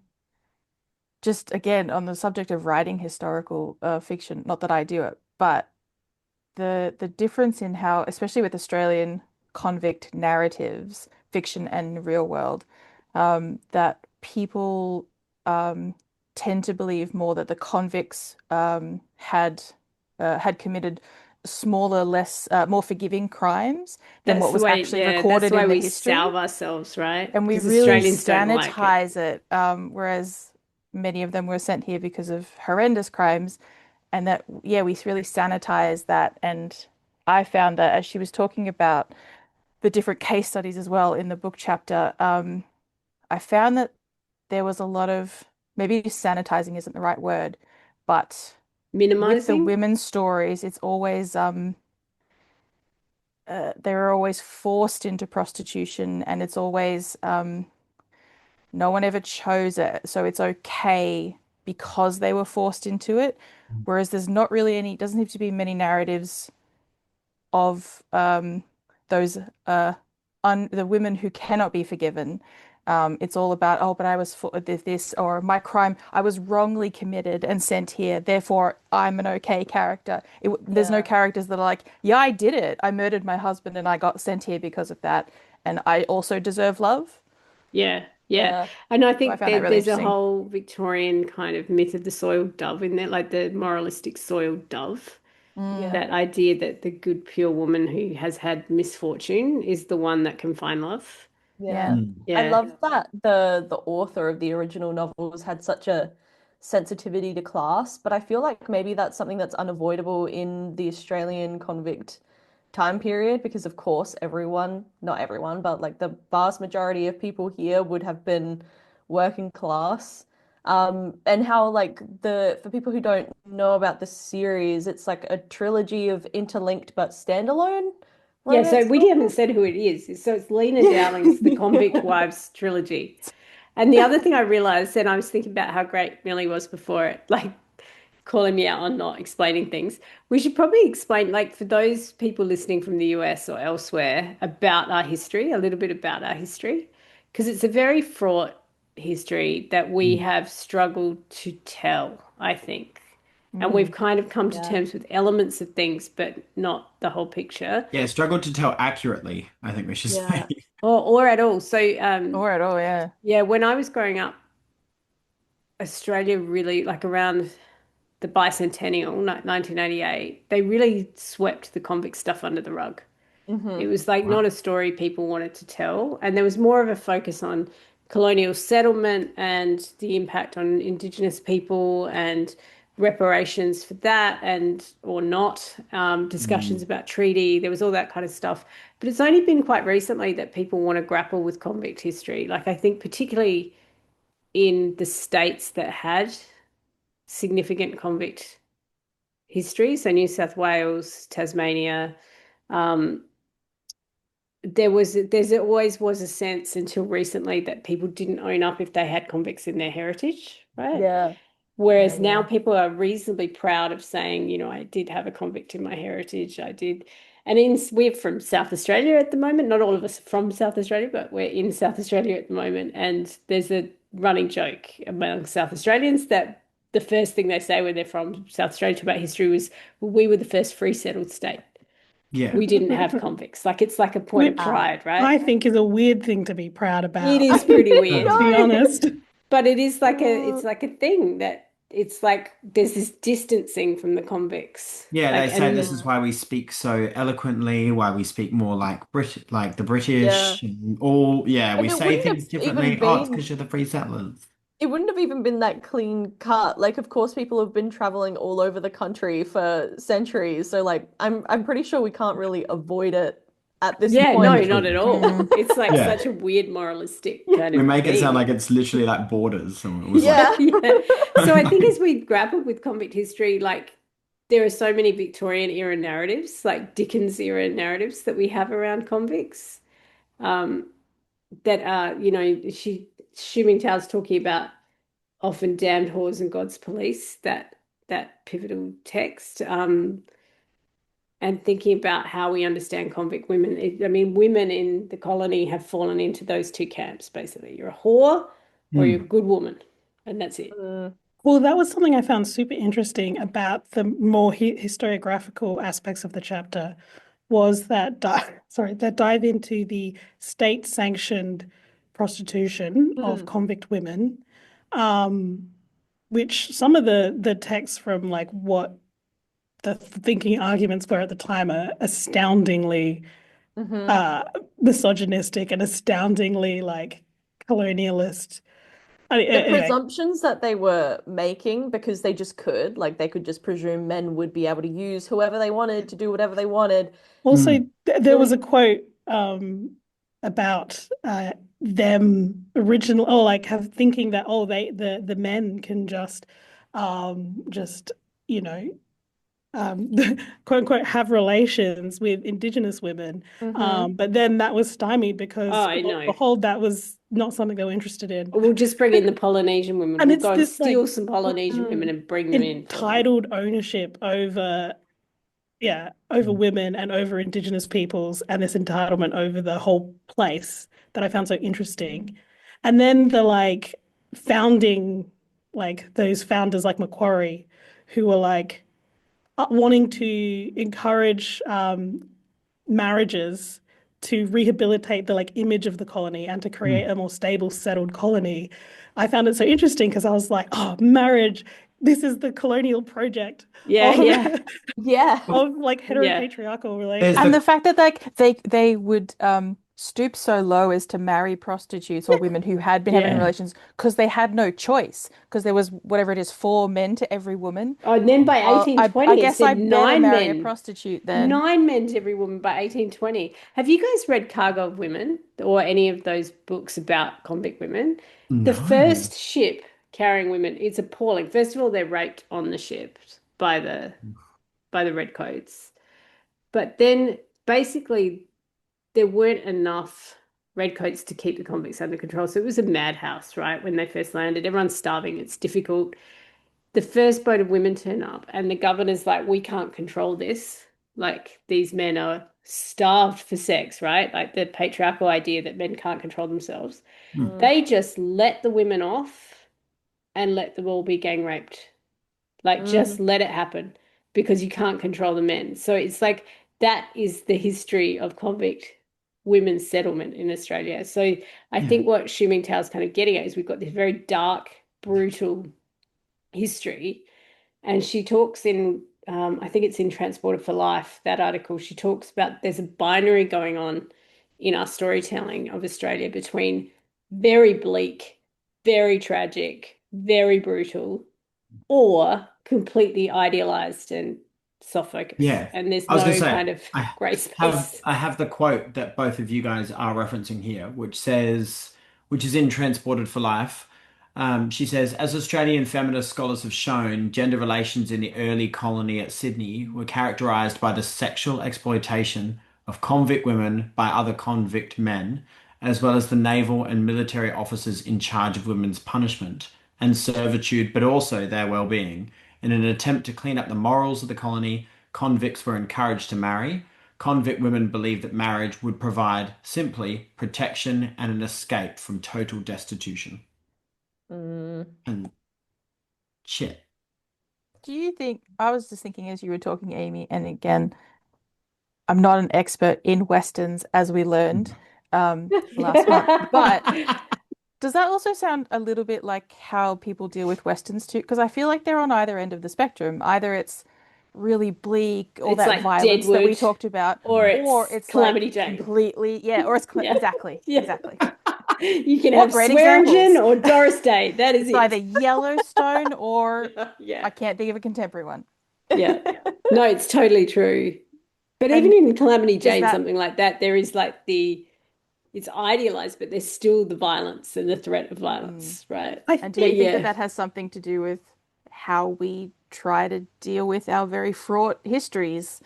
just again on the subject of writing historical fiction, not that I do it, but the difference in how, especially with Australian convict narratives, fiction and real world, that people tend to believe more that the convicts had committed smaller, less, more forgiving crimes than what was actually recorded in the history.
That's why we salve ourselves, right?
And we
Because
really
Australians don't like it.
sanitize it, whereas many of them were sent here because of horrendous crimes, and that, we really sanitize that. And I found that as she was talking about the different case studies as well in the book chapter, I found that there was a lot of, maybe sanitizing isn't the right word, but with the
Minimizing?
women's stories, it's always they're always forced into prostitution, and it's always no one ever chose it, so it's okay because they were forced into it. Whereas there's not really any, doesn't seem to be many narratives of those the women who cannot be forgiven. It's all about, oh, but I was for this, or my crime, I was wrongly committed and sent here, therefore I'm an okay character. There's no characters that are like, yeah, I did it. I murdered my husband and I got sent here because of that, and I also deserve love.
Yeah, yeah.
Yeah.
And I
So I
think
found that really
there's a
interesting.
whole Victorian kind of myth of the soiled dove in there, like the moralistic soiled dove.
Yeah.
That idea that the good, pure woman who has had misfortune is the one that can find love.
Yeah.
Yeah.
I
Yeah.
love that the author of the original novels had such a sensitivity to class, but I feel like maybe that's something that's unavoidable in the Australian convict time period because of course everyone, not everyone, but like the vast majority of people here would have been working class. And how like for people who don't know about the series, it's like a trilogy of interlinked but standalone
Yeah, so
romance
we haven't
novels.
said who it is. So it's Lena Dowling's The Convict Wives trilogy. And the other thing I realized, and I was thinking about how great Millie was before it, like calling me out on not explaining things. We should probably explain, like, for those people listening from the US or elsewhere, about our history, a little bit about our history, because it's a very fraught history that we have struggled to tell, I think. And we've kind of come to
Yeah.
terms with elements of things, but not the whole picture,
Yeah, struggled to tell accurately, I think we should
Yeah.
say.
or at all. So,
Or at all, yeah.
yeah, when I was growing up, Australia really, like around the bicentennial, 1988, they really swept the convict stuff under the rug. It
Hmm.
was like
Wow.
not a story people wanted to tell. And there was more of a focus on colonial settlement and the impact on Indigenous people and reparations for that and or not, discussions
Mm.
about treaty. There was all that kind of stuff. But it's only been quite recently that people want to grapple with convict history. Like I think particularly in the states that had significant convict history, so New South Wales, Tasmania, um, there's always was a sense until recently that people didn't own up if they had convicts in their heritage, right?
Yeah. Yeah.
Whereas now
Yeah.
people are reasonably proud of saying, I did have a convict in my heritage. I did. And we're from South Australia at the moment. Not all of us are from South Australia, but we're in South Australia at the moment. And there's a running joke among South Australians that the first thing they say when they're from South Australia about history was, well, we were the first free settled state.
Yeah.
We didn't have convicts. Like it's like a point of
Which
pride, right?
I think is a weird thing to be proud
It
about,
is pretty
I
weird.
to be
know.
honest.
But it is like
Uh,
it's like a thing that it's like there's this distancing from the convicts.
Yeah, they
Like
say this
and
is why we speak so eloquently, why we speak more like like the
yeah.
British, and all. Yeah, we
And it
say
wouldn't
things
have even
differently. Oh, it's
been
because you're the free settlers.
it wouldn't have even been that clean cut. Like, of course, people have been traveling all over the country for centuries. So, like, I'm pretty sure we can't really avoid it at this
yeah, no,
point.
not at all.
Mm.
It's like
Yeah,
such a weird moralistic kind
we
of
make it sound like
thing.
it's literally like borders, and it was like,
Yeah.
Yeah. So I think as we grappled with convict history, like there are so many Victorian era narratives, like Dickens era narratives that we have around convicts. Um, that are, Hsu-Ming Tao's talking about often damned whores and God's police, that pivotal text, and thinking about how we understand convict women. I mean, women in the colony have fallen into those two camps, basically. You're a whore or you're a
hmm,
good woman, and that's it.
Mm,
Well, that was something I found super interesting about the more historiographical aspects of the chapter was that that dive into the state-sanctioned prostitution of
mm,
convict women, um, which some of the texts from like what the thinking arguments were at the time are astoundingly
hmm.
uh, misogynistic and astoundingly like colonialist.
The
Anyway,
presumptions that they were making because they just could, like, they could just presume men would be able to use whoever they wanted to do whatever they wanted.
also,
hmm,
there was
Really,
a quote about them original, or like have thinking that the men can just you know quote unquote have relations with Indigenous women. But then that was stymied because
Oh, I
lo and
know.
behold, that was not something they were interested in.
We'll just bring in the Polynesian women.
And
We'll
it's
go and
this like
steal some Polynesian women and bring them in for them.
entitled ownership over women and over Indigenous peoples, and this entitlement over the whole place that I found so interesting. And then the like founding, like those founders like Macquarie, who were like wanting to encourage marriages to rehabilitate the like image of the colony and to create a more stable, settled colony. I found it so interesting because I was like, oh, marriage, this is the colonial project
Yeah,
of,
yeah.
Yeah.
of like
Yeah.
heteropatriarchal
There's
relations.
And
the
the fact that like they would stoop so low as to marry prostitutes or women who had been having
Yeah.
relations because they had no choice because there was whatever it is 4 men to every woman.
Oh, and then by
I
1820, it
guess I
said
better
9
marry a
men.
prostitute then.
9 men to every woman by 1820. Have you guys read Cargo of Women or any of those books about convict women? The
no.
first ship carrying women, it's appalling. First of all, they're raped on the ship by the redcoats. But then basically there weren't enough redcoats to keep the convicts under control. So it was a madhouse, right? When they first landed, everyone's starving. It's difficult. The first boat of women turn up and the governor's like, we can't control this. Like these men are starved for sex, right? Like the patriarchal idea that men can't control themselves. They just let the women off and let them all be gang raped. Like just let it happen because you can't control the men. So it's like that is the history of convict women's settlement in Australia. So I think what Hsu-Ming Teo is kind of getting at is we've got this very dark, brutal history. And she talks in, I think it's in Transported for Life, that article, she talks about there's a binary going on in our storytelling of Australia between very bleak, very tragic, very brutal, or completely idealized and soft focus.
Yeah.
And there's
I was
no
gonna say,
kind of gray space.
I have the quote that both of you guys are referencing here, which says, which is in Transported for Life. She says, as Australian feminist scholars have shown, gender relations in the early colony at Sydney were characterized by the sexual exploitation of convict women by other convict men, as well as the naval and military officers in charge of women's punishment and servitude, but also their well-being. In an attempt to clean up the morals of the colony, convicts were encouraged to marry. Convict women believed that marriage would provide simply protection and an escape from total destitution. And shit.
Do you think, I was just thinking as you were talking, Amy, and again, I'm not an expert in Westerns, as we learned last month, but does that also sound a little bit like how people deal with Westerns too? Because I feel like they're on either end of the spectrum. Either it's really bleak, all
It's
that
like
violence that we
Deadwood,
talked about,
or
it's
Calamity
like
Jane.
completely, or it's
Yeah.
exactly.
You can
What
have
great
Swearingen
examples.
or Doris Day. That is
It's
it.
either Yellowstone or
Yeah.
I can't think of a contemporary one.
Yeah. No, it's totally true. But
And
even in Calamity Jane,
that-
something like that, there is like it's idealized, but there's still the violence and the threat of violence, right?
And do you think that that has something to do with how we try to deal with our very fraught histories?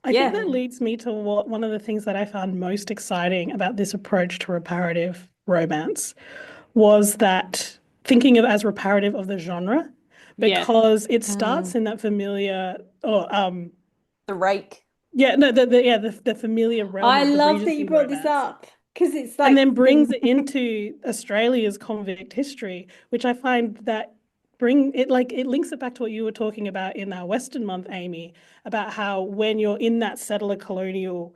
I think that leads me to one of the things that I found most exciting about this approach to reparative romance was that thinking of as reparative of the genre, because it starts in that familiar
The rake.
the familiar realm
I
of the
love that
Regency
you brought this
romance.
up because it's like
And then brings it into Australia's convict history, which I find that it links it back to what you were talking about in our Western Month, Amy, about how when you're in that settler colonial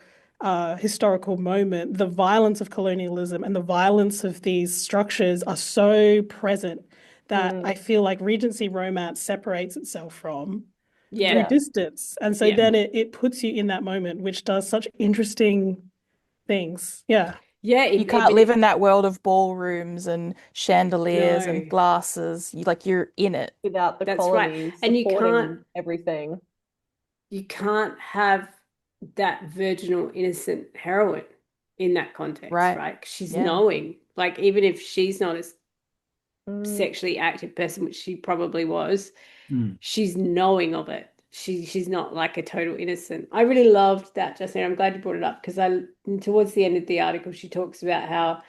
historical moment, the violence of colonialism and the violence of these structures are so present that I feel like Regency romance separates itself from through distance. And so then it puts you in that moment, which does such interesting things. Yeah.
Yeah,
You can't live in that world of ballrooms and chandeliers and glasses. You're in it.
Without the
That's
colony
right. And you
supporting
can't
everything.
You can't have that virginal innocent heroine in that context, right? She's knowing, like even if she's not a sexually active person, which she probably was, she's knowing of it. she's not like a total innocent. I really loved that, Justine. I'm glad you brought it up because towards the end of the article she talks about how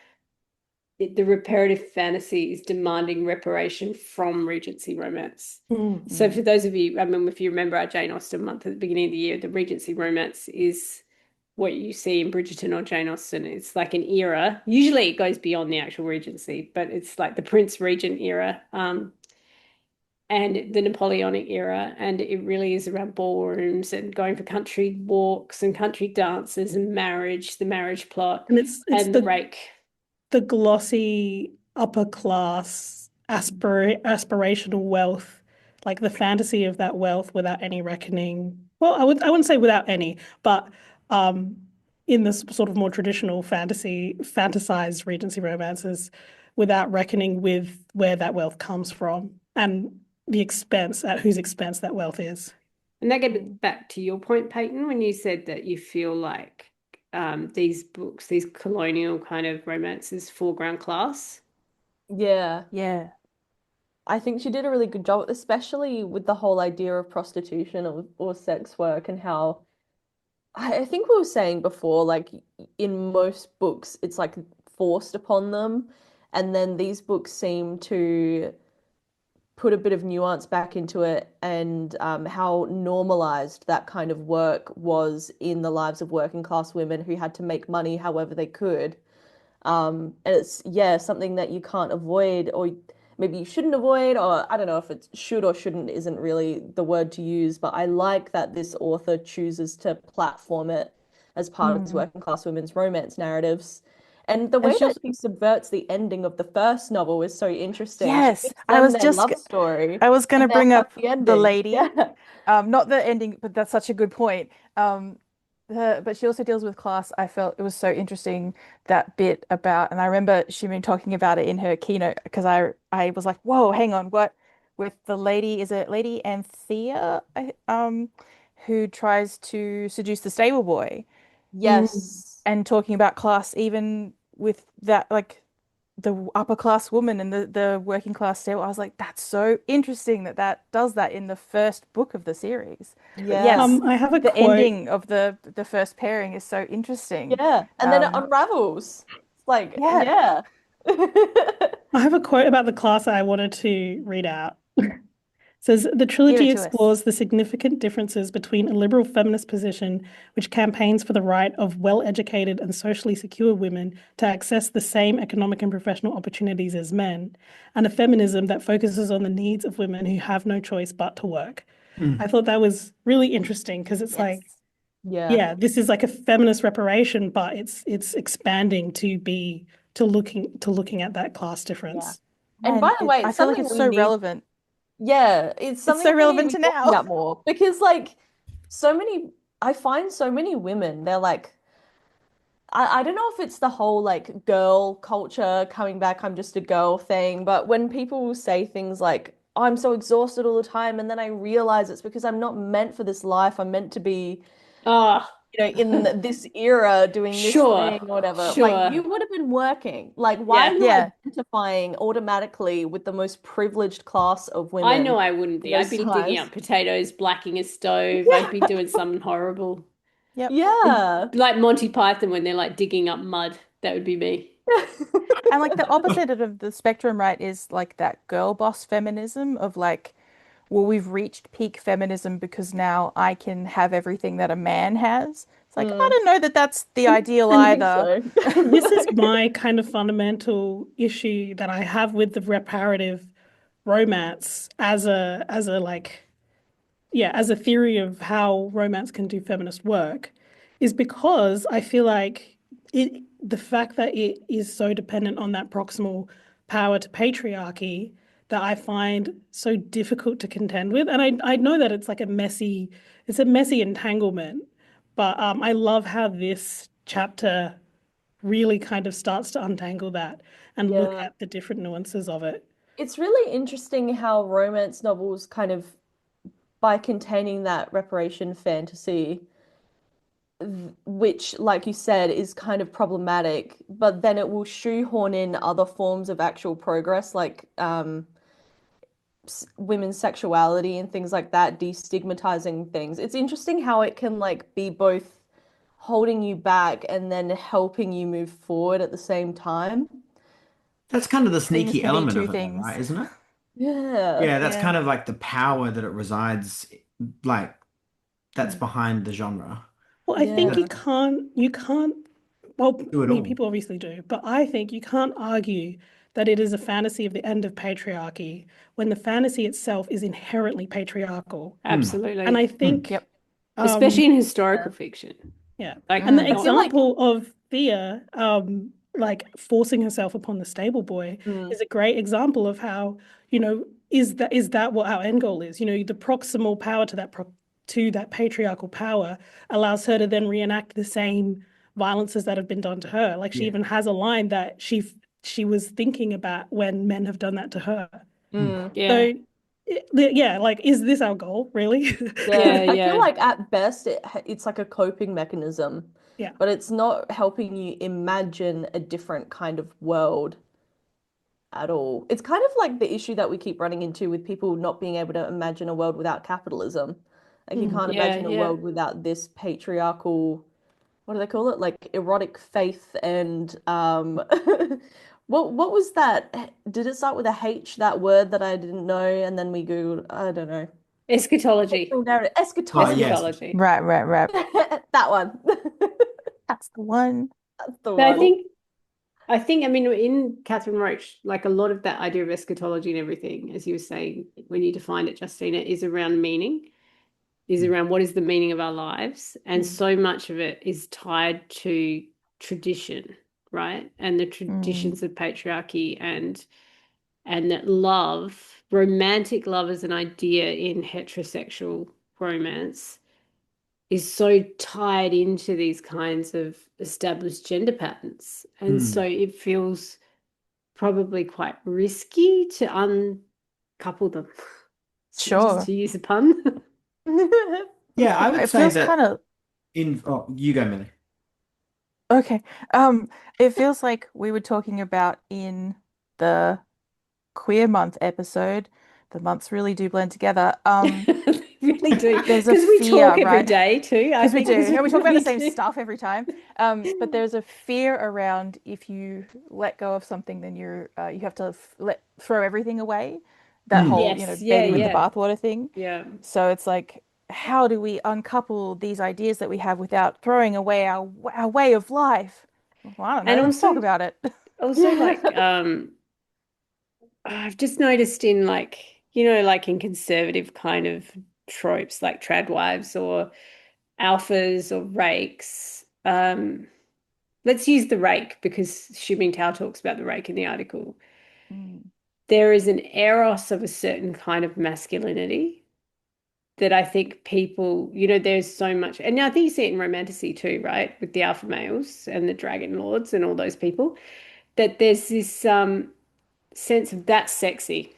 the reparative fantasy is demanding reparation from Regency romance. So for those of you, I mean, if you remember our Jane Austen month at the beginning of the year, the Regency romance is what you see in Bridgerton or Jane Austen. It's like an era. Usually it goes beyond the actual Regency, but it's like the Prince Regent era, and the Napoleonic era. And it really is around ballrooms and going for country walks and country dances and marriage, the marriage plot,
And it's
and the rake.
the glossy upper class aspirational wealth, like the fantasy of that wealth without any reckoning. Well, I wouldn't say without any, but in this sort of more traditional fantasized Regency romances, without reckoning with where that wealth comes from and the expense, at whose expense that wealth is.
And that gets back to your point, Peyton, when you said that you feel like these books, these colonial kind of romances, foreground class.
Yeah.
Yeah.
I think she did a really good job, especially with the whole idea of prostitution or sex work and how I think we were saying before, like in most books, it's like forced upon them. And then these books seem to put a bit of nuance back into it and how normalized that kind of work was in the lives of working class women who had to make money however they could. And it's, yeah, something that you can't avoid, or maybe you shouldn't avoid, or I don't know if it's should or shouldn't isn't really the word to use, but I like that this author chooses to platform it as part of his working class women's romance narratives. And the way
she
that she subverts the ending of the first novel is so interesting. She
Yes,
gives
I
them
was
their
just
love story
I was going to
and their
bring up
happy
the
ending.
lady.
Yeah.
Not the ending, but that's such a good point. But she also deals with class. I felt it was so interesting that bit about, and I remember Hsu-Ming talking about it in her keynote because I was like, whoa, hang on, what with the lady, is it Lady Anthea, who tries to seduce the stable boy
Yes.
and talking about class, even with that, like the upper class woman and the working class stable. I was like, that's so interesting that that does that in the first book of the series. But
Yeah.
yes,
I have a
the
quote.
ending of the first pairing is so interesting.
Yeah. And then it unravels. It's like,
Yeah.
I have a quote about the class that I wanted to read out. It says, the
Give
trilogy
it to us.
explores the significant differences between a liberal feminist position, which campaigns for the right of well-educated and socially secure women to access the same economic and professional opportunities as men, and a feminism that focuses on the needs of women who have no choice but to work. I thought that was really interesting because it's like, yeah, this is like a feminist reparation, but it's expanding to looking at that class difference.
And by the way,
I
it's
feel like
something
it's
we
so
need.
relevant.
Yeah, it's something
so
we need to
relevant
be
to
talking
now.
about more because like I find so many women, they're like I don't know if it's the whole like girl culture coming back, I'm just a girl thing, but when people say things like, oh, I'm so exhausted all the time, and then I realize it's because I'm not meant for this life. I'm meant to be,
Oh,
in this era doing this
sure,
thing or whatever.
sure.
Like you would have been working. Like why are you
Yeah.
identifying automatically with the most privileged class of
I
women
know I wouldn't be.
in
I'd
those
be digging
times?
up potatoes, blacking a stove. I'd be doing something horrible.
Yep.
Yeah.
Like Monty Python when they're like digging up mud. That would be me.
And like the opposite of the spectrum, right, is like that girl boss feminism of like, well, we've reached peak feminism because now I can have everything that a man has. It's like, I don't know that that's the ideal
I think
either.
so.
This is my kind of fundamental issue that I have with the reparative romance as a like, yeah, as a theory of how romance can do feminist work, is because I feel like the fact that it is so dependent on that proximal power to patriarchy that I find so difficult to contend with. And I know that it's like it's a messy entanglement, but I love how this chapter really kind of starts to untangle that and look
Yeah.
at the different nuances of it.
It's really interesting how romance novels kind of, by containing that reparation fantasy, which, like you said, is kind of problematic, but then it will shoehorn in other forms of actual progress, like women's sexuality and things like that, destigmatizing things. It's interesting how it can like be both holding you back and then helping you move forward at the same time.
That's kind of the
Things
sneaky
can be
element
two
of it, though,
things.
right? Isn't it?
Yeah.
Yeah, that's
Yeah.
kind of like the power that it resides, like that's behind the genre.
Well, I think
Yeah.
you can't, well,
Do
I
it
mean,
all.
people obviously do, but I think you can't argue that it is a fantasy of the end of patriarchy when the fantasy itself is inherently patriarchal. And
Absolutely.
I think,
Yep.
Especially in historical fiction.
yeah,
Like,
and the
Mm.
I feel like
example of Thea, like forcing herself upon the stable boy is a great example of how, is that what our end goal is? The proximal power to that patriarchal power allows her to then reenact the same violences that have been done to her. Like she
Yeah.
even has a line that she was thinking about when men have done that to her.
Yeah.
So yeah, like is this our goal, really?
Yeah, I
Yeah.
feel like at best it's like a coping mechanism,
Yeah.
but it's not helping you imagine a different kind of world at all. It's kind of like the issue that we keep running into with people not being able to imagine a world without capitalism. Like you can't
Yeah,
imagine a
yeah.
world without this patriarchal, what do they call it? Like erotic faith and what was that? Did it start with a H, that word that I didn't know, and then we Googled, I don't know.
Eschatology.
Cultural narrative,
Oh,
eschatology.
yes.
Eschatology.
Right.
That one.
That's the one.
That's the
But I
one.
think, I mean, in Catherine Roach, like a lot of that idea of eschatology and everything, as you were saying, when you defined it, Justina, is around meaning, is around what is the meaning of our lives. And so much of it is tied to tradition, right? And the traditions of patriarchy and that love, romantic love as an idea in heterosexual romance is so tied into these kinds of established gender patterns. And so it feels probably quite risky to uncouple them.
Sure.
Just to use a pun.
Yeah, I would
It
say
feels
that
kind of
you go, Millie.
okay. It feels like we were talking about in the Queer Month episode. The months really do blend together.
They really do.
There's a
Because we
fear,
talk every
right?
day too. I
Because we
think
do.
is
And we talk
what
about the
we
same
do.
stuff every time. But there's a fear around if you let go of something, then you have to throw everything away. That whole,
Yes, yeah,
baby with the
yeah.
bathwater thing.
Yeah.
So it's like, how do we uncouple these ideas that we have without throwing away our way of life? Well, I don't know.
And
Let's talk
also
about it.
like I've just noticed in like, like in conservative kind of tropes like trad wives or alphas or rakes. Let's use the rake because Hsu-Ming Teo talks about the rake in the article.
Mm.
There is an eros of a certain kind of masculinity that I think people, there's so much, and I think you see it in romanticy too, right? With the alpha males and the dragon lords and all those people, that there's this sense of that's sexy.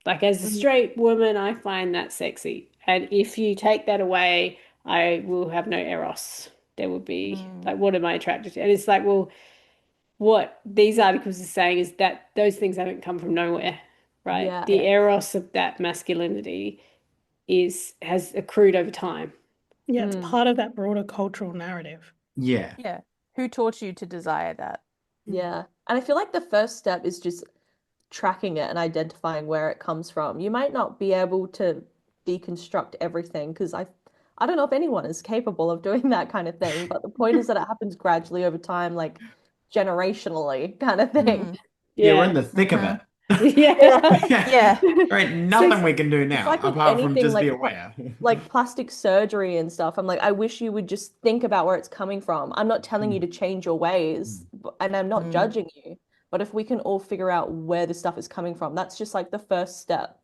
Like as a straight woman, I find that sexy. And if you take that away, I will have no eros. There will be like, what am I attracted to? And it's like, well, what these articles are saying is that those things haven't come from nowhere, right?
Yeah,
The eros of that masculinity has accrued over time.
Yeah, it's part of that broader cultural narrative.
Yeah.
Yeah. Who taught you to desire that?
yeah. And I feel like the first step is just tracking it and identifying where it comes from. You might not be able to deconstruct everything because I don't know if anyone is capable of doing that kind of thing, but the point is that it happens gradually over time, like generationally kind of thing.
Yeah, we're in
Yeah.
the thick of it.
Yeah.
Yeah.
There ain't nothing we can do
It's
now
like with
apart from
anything
just be
like
aware.
like plastic surgery and stuff. I'm like, I wish you would just think about where it's coming from. I'm not telling you to change your ways, and I'm not judging you. But if we can all figure out where the stuff is coming from, that's just like the first step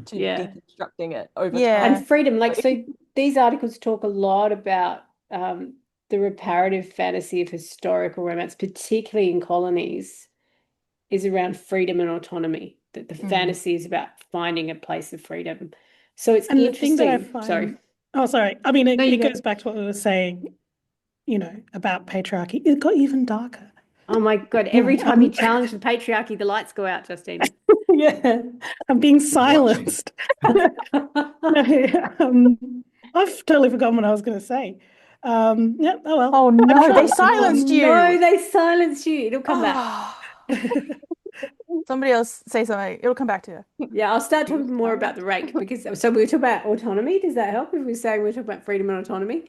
to
Yeah.
deconstructing it over
Yeah.
And
time.
freedom, like, so these articles talk a lot about the reparative fantasy of historical romance, particularly in colonies, is around freedom and autonomy, that the fantasy is about finding a place of freedom. So it's
And the thing that I
interesting. Sorry.
find, oh, sorry. I mean,
No, you
it
go.
goes back to what we were saying, about patriarchy. It got even darker.
Oh my God, every time you challenge the patriarchy, the lights go out, Justina.
Yeah, I'm being silenced. No, I've totally forgotten what I was going to say. Yeah, oh well.
Oh
I'm
no,
sure
they
it's not-
silenced you.
No, they silence you. It'll come back.
Ah. Somebody else say something. It'll come back to you.
Yeah, I'll start talking more about the rake because so we were talking about autonomy. Does that help if we say we're talking about freedom and autonomy?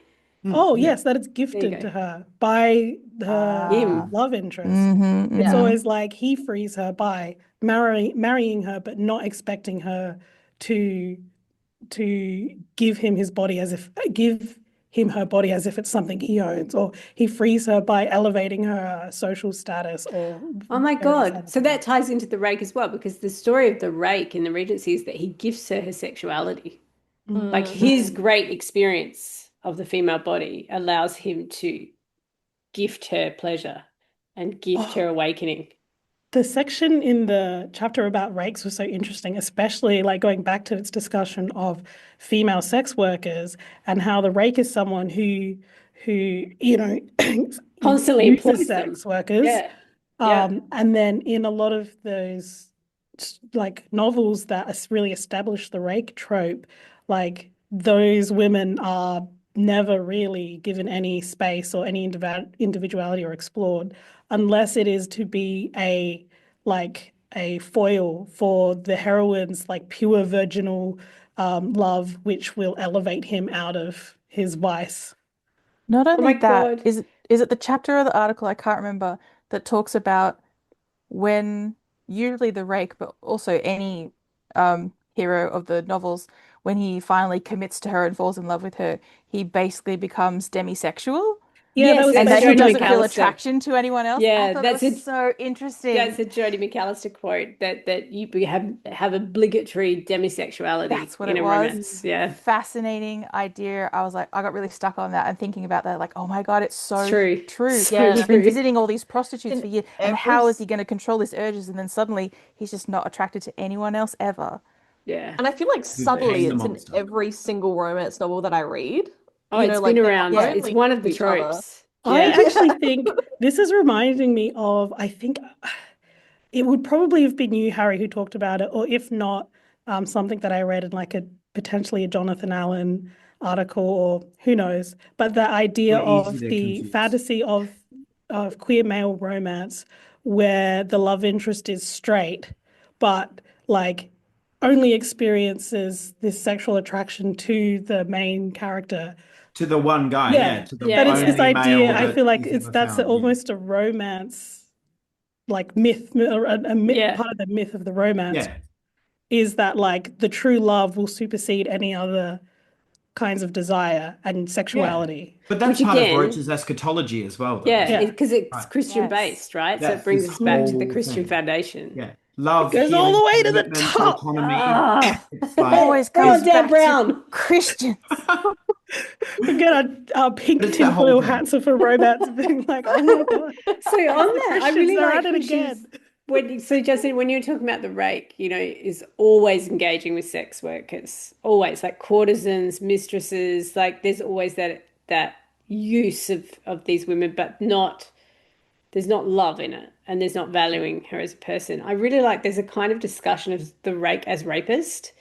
Oh,
Yeah.
yes, that it's
There you
gifted
go.
to her by her
Him.
love interest.
Mm-hmm,
It's
Yeah.
always like he frees her by marrying her, but not expecting her to give him his body as if give him her body as if it's something he owns, or he frees her by elevating her social status or
Oh my
various
God.
other
So that
things.
ties into the rake as well, because the story of the rake in the Regency is that he gifts her sexuality. Like his great experience of the female body allows him to gift her pleasure and gift her
Oh,
awakening.
the section in the chapter about rakes was so interesting, especially like going back to its discussion of female sex workers and how the rake is someone who
Constantly
uses
employs them.
sex workers.
Yeah. Yeah.
And then in a lot of those like novels that really establish the rake trope, like those women are never really given any space or any individuality or explored unless it is to be a foil for the heroine's like pure virginal love, which will elevate him out of his vice.
Not
Oh my
only that,
God.
is it the chapter or the article, I can't remember, that talks about when usually the rake, but also any hero of the novels, when he finally commits to her and falls in love with her, he basically becomes demisexual
Yeah, that
Yes,
was
and
that's
that he
Jodi
basically
doesn't feel
McAlister.
attraction to anyone else. I
Yeah,
thought that
that's
was
a
so interesting.
that's a Jodi McAlister quote that you have obligatory demisexuality
That's what
in
it
a
was.
romance. Yeah,
Fascinating idea. I was like, I got really stuck on that and thinking about that, like, oh my God, it's
it's
so
true.
true.
So
Yeah.
He's been
true.
visiting all these prostitutes for
In
years, and
every
how is he going to control his urges? And then suddenly he's just not attracted to anyone else ever.
Yeah.
And I feel like
Who became
subtly
the
it's in
monster?
every single romance novel that I read.
Oh,
You
it's
know,
been
like they're
around.
Yeah.
It's
only
one of
to
the
each other.
tropes.
I
Yeah.
actually think this is reminding me of, I think it would probably have been you, Harry, who talked about it, or if not, something that I read in like a potentially a Jonathan Allen article, or who knows. But the idea
They're easy
of
to
the
confuse.
fantasy of queer male romance where the love interest is straight, but like only experiences this sexual attraction to the main character.
To the one guy,
Yeah,
yeah, to the
Yeah,
that it's
yeah.
this
only
idea.
male
I
that
feel like
he's ever
that's
found. Yeah.
almost a romance like myth, a myth,
Yeah.
part of the myth of the romance
Yeah.
is that like the true love will supersede any other kinds of desire and
Yeah.
sexuality.
But that's
Which
part of
again,
Roach's eschatology as well, though,
yeah,
isn't it?
Yeah,
because it's
Right.
Christian
Yes.
based, right? So it
That's
brings
this
us back to the
whole
Christian
thing.
foundation.
Yeah.
it
Love,
goes all
healing,
the way to the
commitment,
top.
autonomy.
Ah,
It's like,
Always
come on,
comes
Dan
back to
Brown.
Christians.
We get our
but
pink
it's that whole
tinfoil
thing.
hats for romance, being like, oh my God,
So on
the
that, I
Christians,
really
they're
like
at it
Christians.
again.
So Justin, when you're talking about the rake, is always engaging with sex workers, always like courtesans, mistresses, like there's always that use of these women, but there's not love in it, and there's not valuing her as a person. I really like there's a kind of discussion of the rake as rapist,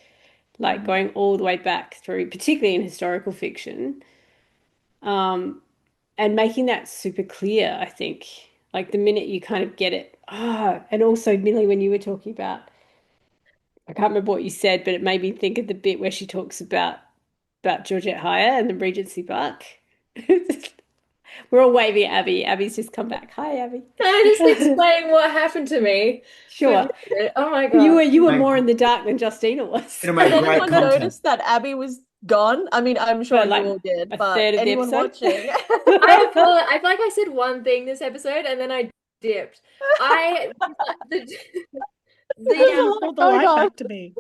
like going all the way back through, particularly in historical fiction, and making that super clear, I think. Like the minute you kind of get it. And also, Millie, when you were talking about, I can't remember what you said, but it made me think of the bit where she talks about Georgette Heyer and the Regency Buck. We're all waving at Abby. Abby's just come back. Hi, Abby.
Can I just explain what happened to me?
Sure.
Oh my
You
God.
were
Make-
more in the dark than Justina was.
It'll
Did
make great
anyone
content.
notice that Abby was gone? I mean, I'm sure
For
you
like
all did,
a
but
third of the
anyone
episode.
watching?
I feel like I said one thing this episode and then I dipped. The
There's a
um,
lot
going
the light
on.
back to me.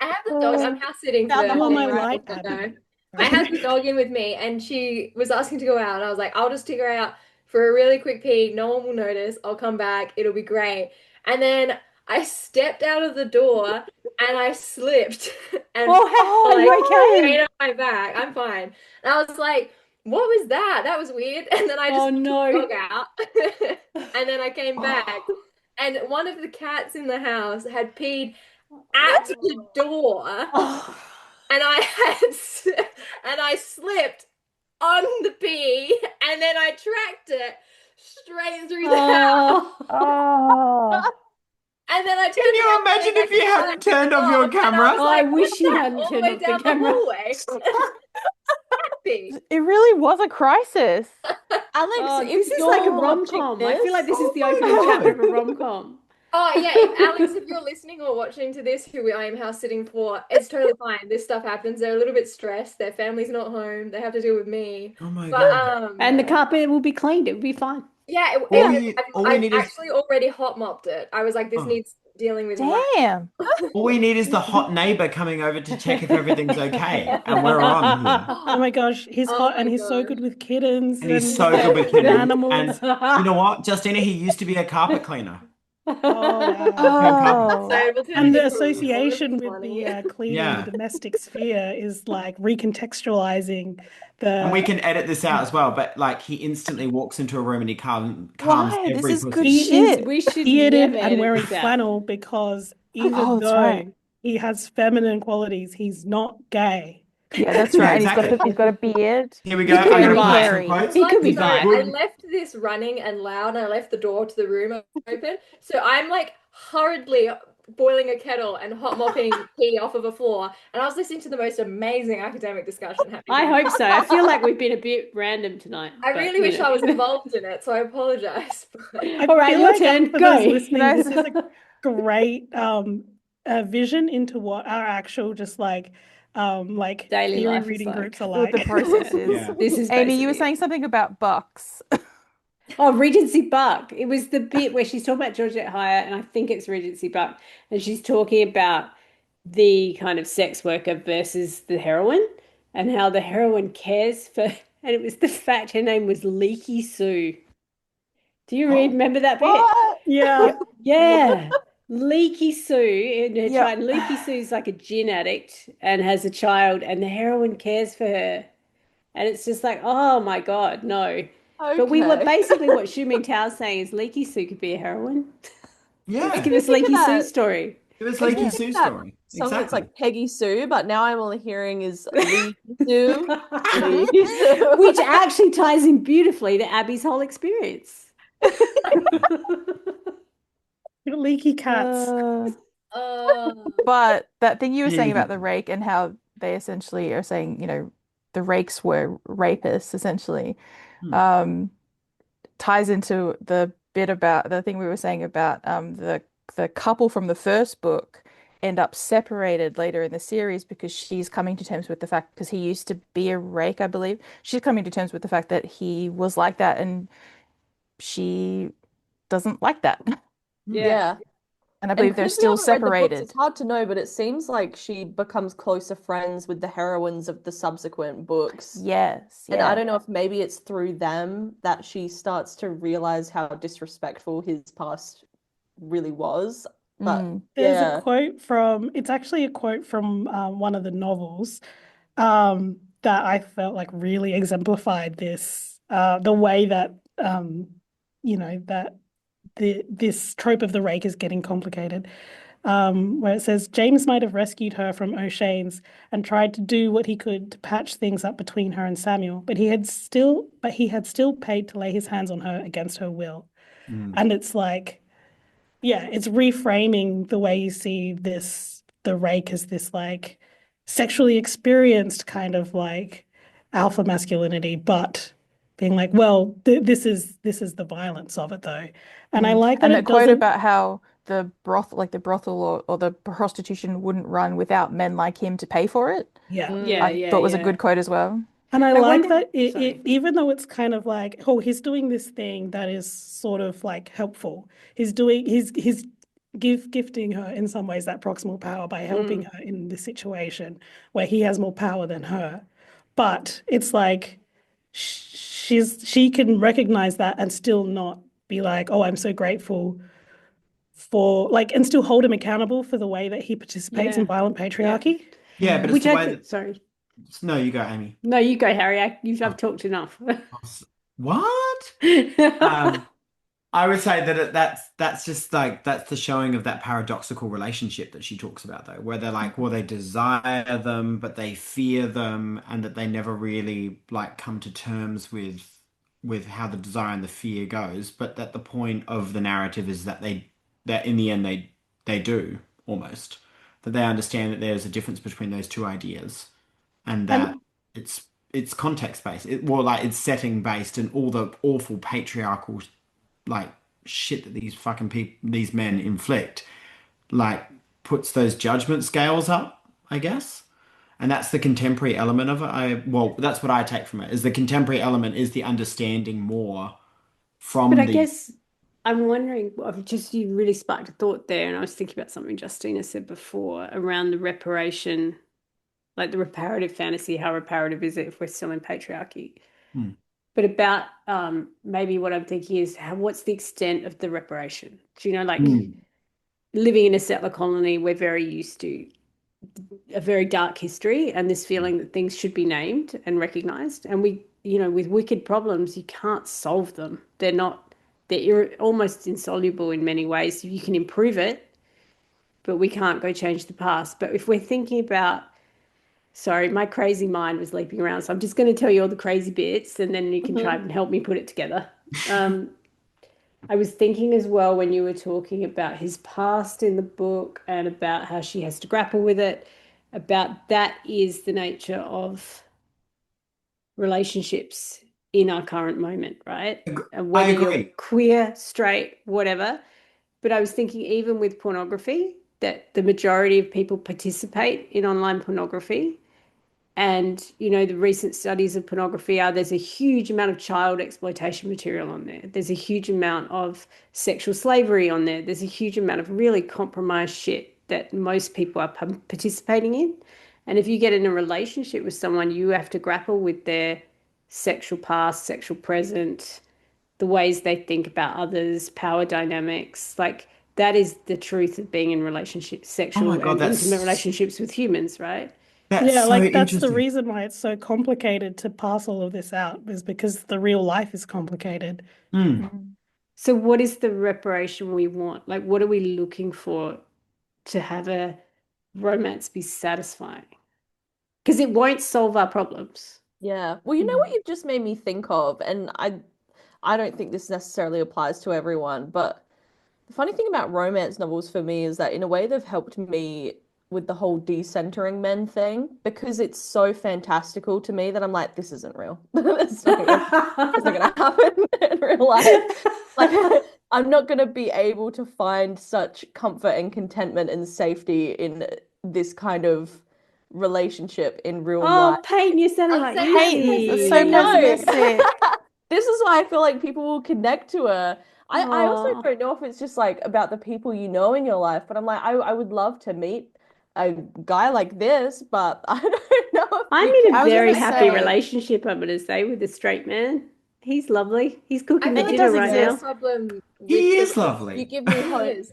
I have the dog. I'm house sitting for
Found the
You are
whole
my
anyone who
light,
doesn't
Abby.
know. I had the dog in with me and she was asking to go out. And I was like, I'll just take her out for a really quick pee. No one will notice. I'll come back. It'll be great. And then I stepped out of the door and I slipped and
Oh, are
like
you okay?
straight on my back. I'm fine. And I was like, what was that? That was weird. And then I just
Oh
took the
no.
dog out. And then I came back and one of the cats in the house had peed at the door,
Oh.
and I slipped on the pee, and then I tracked it straight through the house.
Oh.
And then I turned
Can you
around
imagine
and
if you
I
hadn't turned off your
and I
camera?
was
Oh, I
like,
wish
what's
you
that
hadn't
all the
turned
way
off the
down the
camera.
hallway? Happy.
It really was a crisis.
Alex,
Oh,
if
this is
you're
like a
watching
rom-com. I feel like this is
Oh
the
my
opening chapter of
God.
a rom-com.
Oh yeah, if you're listening or watching to this, who I am house sitting for, it's totally fine. This stuff happens. They're a little bit stressed. Their family's not home. They have to deal with me.
Oh my
But
God.
And the carpet will be cleaned. It will be fine.
yeah,
All we
I've
need is
actually already hot mopped it. I was like, this
oh,
needs dealing with right.
Damn.
all we need is the hot neighbor coming over to check if everything's okay, and we're on here.
Oh my gosh, he's
Oh
hot and
my
he's so good
gosh.
with kittens
And he's
and
so good with kittens.
animals.
And you know what, Justina, he used to be a carpet cleaner.
Oh wow.
Oh.
So we'll turn
And the
this into a vlog.
association
It's
with the
funny.
cleaning the
Yeah.
domestic sphere is like recontextualizing
And we
the
can edit this out as well, but like he instantly walks into a room and he calms
Why? This
every
is good
pussy.
He is.
shit.
We should
bearded
never
and
edit
wearing
this out.
flannel because
Oh,
even
that's right.
though he has feminine qualities, he's not gay.
Yeah, that's
Yeah,
right. And
exactly.
he's got a beard.
Here we
He
go.
could
I'm
be
going to
bi.
put some
hairy.
quotes.
He could be
He's got
bi.
I
good.
left this running and loud, and I left the door to the room open. So I'm like hurriedly boiling a kettle and hot mopping pee off of a floor. And I was listening to the most amazing academic discussion happening.
I hope so. I feel like we've been a bit random tonight.
I
but,
really
you
wish
know.
I was involved in it, so I apologize.
I
All right,
feel
your
like
turn.
for
Go.
those listening,
Can I
this is a great vision into what our actual just like
Daily
theory
life is
reading
like.
groups are
What the
like.
process is.
Yeah.
This is
Amy, you were
basically it.
saying something about bucks.
Oh, Regency Buck. It was the bit where she's talking about Georgette Heyer, and I think it's Regency Buck, and she's talking about the kind of sex worker versus the heroine, and how the heroine cares for, and it was the fact her name was Leaky Sue. Do you
Oh,
remember that bit?
What?
Yeah.
Yeah. Leaky Sue and her
Yep.
child. Leaky Sue's like a gin addict and has a child, and the heroine cares for her. And it's just like, oh my God, no. But we were
Okay.
basically what Hsu-Ming Teo is saying is Leaky Sue could be a heroine. Let's
yeah.
give us
Thinking
Leaky
that-
Sue's story.
It was
Can
Leaky
you
Sue's
think that
story.
Song that's
Exactly.
like Peggy Sue, but now I'm only hearing is Lee Sue. Lee Sue.
Which actually ties in beautifully to Abby's whole experience.
Leaky cats.
But that thing you were
Yeah,
saying
you
about
got
the rake and how they essentially are saying, the rakes were rapists, essentially,
Hmm.
ties into the bit about the thing we were saying about the couple from the first book end up separated later in the series because she's coming to terms with the fact, because he used to be a rake, I believe. She's coming to terms with the fact that he was like that and she doesn't like that.
Yeah.
And I
And
believe they're
because we
still
haven't read the books,
separated.
it's hard to know, but it seems like she becomes closer friends with the heroines of the subsequent books.
Yes,
And I
yeah.
don't know if maybe it's through them that she starts to realize how disrespectful his past really was. But
There's
yeah.
a quote it's actually a quote from one of the novels that I felt like really exemplified this, the way that, that this trope of the rake is getting complicated. Where it says, James might have rescued her from O'Shane's and tried to do what he could to patch things up between her and Samuel, but he had still paid to lay his hands on her against her will. And it's like, yeah, it's reframing the way you see the rake as this like sexually experienced kind of like alpha masculinity, but being like, well, this is the violence of it though. And I like that
And
it
that quote
doesn't.
about how the brothel or the prostitution wouldn't run without men like him to pay for it.
Yeah.
I thought was a good quote as well.
And I
I
like
wonder-
that
sorry.
even though it's kind of like, oh, he's doing this thing that is sort of like helpful. He's gifting her in some ways that proximal power by helping her in this situation where he has more power than her. But it's like she can recognize that and still not be like, oh, I'm so grateful for like, and still hold him accountable for the way that he participates in
Yeah.
violent patriarchy.
Yeah, but it's
Which
the
I
way
think,
that.
sorry.
No, you go, Amy.
No, you go, Harry. I've talked enough.
What? I would say that that's just like that's the showing of that paradoxical relationship that she talks about though, where they're like, well, they desire them, but they fear them, and that they never really like come to terms with how the desire and the fear goes, but that the point of the narrative is that that in the end they do almost that they understand that there's a difference between those two ideas and that
And
it's it's context based. Well, like it's setting based and all the awful patriarchal like shit that these fucking people, these men inflict, like puts those judgment scales up, I guess. And that's the contemporary element of it. Well, that's what I take from it. Is the contemporary element is the understanding more
but
from
I
the.
guess I'm wondering, I've just you really sparked a thought there, and I was thinking about something Justina said before around the reparation, like the reparative fantasy. How reparative is it if we're still in patriarchy?
Hmm.
But about maybe what I'm thinking is what's the extent of the reparation? Do you know, like
Hmm.
living in a settler colony, we're very used to a very dark history and this feeling that things should be named and recognized. And we, with wicked problems, you can't solve them. They're almost insoluble in many ways. You can improve it, but we can't go change the past. But if we're thinking about, sorry, my crazy mind was leaping around. So I'm just going to tell you all the crazy bits and then you can try and help me put it together. Um, I was thinking as well when you were talking about his past in the book and about how she has to grapple with it, about that is the nature of relationships in our current moment, right? And
I
whether you're
agree.
queer, straight, whatever. But I was thinking, even with pornography, that the majority of people participate in online pornography. And, the recent studies of pornography are there's a huge amount of child exploitation material on there. There's a huge amount of sexual slavery on there. There's a huge amount of really compromised shit that most people are participating in. And if you get in a relationship with someone, you have to grapple with their sexual past, sexual present, the ways they think about others, power dynamics. Like that is the truth of being in relationships,
Oh my
sexual
God,
and intimate relationships with humans, right?
that's
Yeah,
so
like that's the
interesting.
reason why it's so complicated to pass all of this out, is because the real life is complicated.
Hmm.
Mm.
So what is the reparation we want? Like, what are we looking for to have a romance be satisfying? Because it won't solve our problems.
Yeah. Well, you know what you've just made me think of, and I don't think this necessarily applies to everyone, but the funny thing about romance novels for me is that in a way they've helped me with the whole decentering men thing because it's so fantastical to me that I'm like, this isn't real. It's not gonna happen in real life. Like I'm not gonna be able to find such comfort and contentment and safety in this kind of relationship in real life.
Oh, Peyton, you're sounding
I'm
like
saying that's
That's so
I
Lucy.
know.
pessimistic.
This is why I feel like people will connect to her. I also
Oh,
don't know if it's just like about the people you know in your life, but I'm like, I would love to meet a guy like this, but I don't know if
I'm
we
in a
I was
can.
very
gonna
happy
say,
relationship, I'm going to say, with a straight man. He's lovely. He's
I
cooking me
feel
it
like
dinner
does
this
right
is the
now.
exist.
problem with
He
the
is
You
lovely.
give me
he
hope.
is.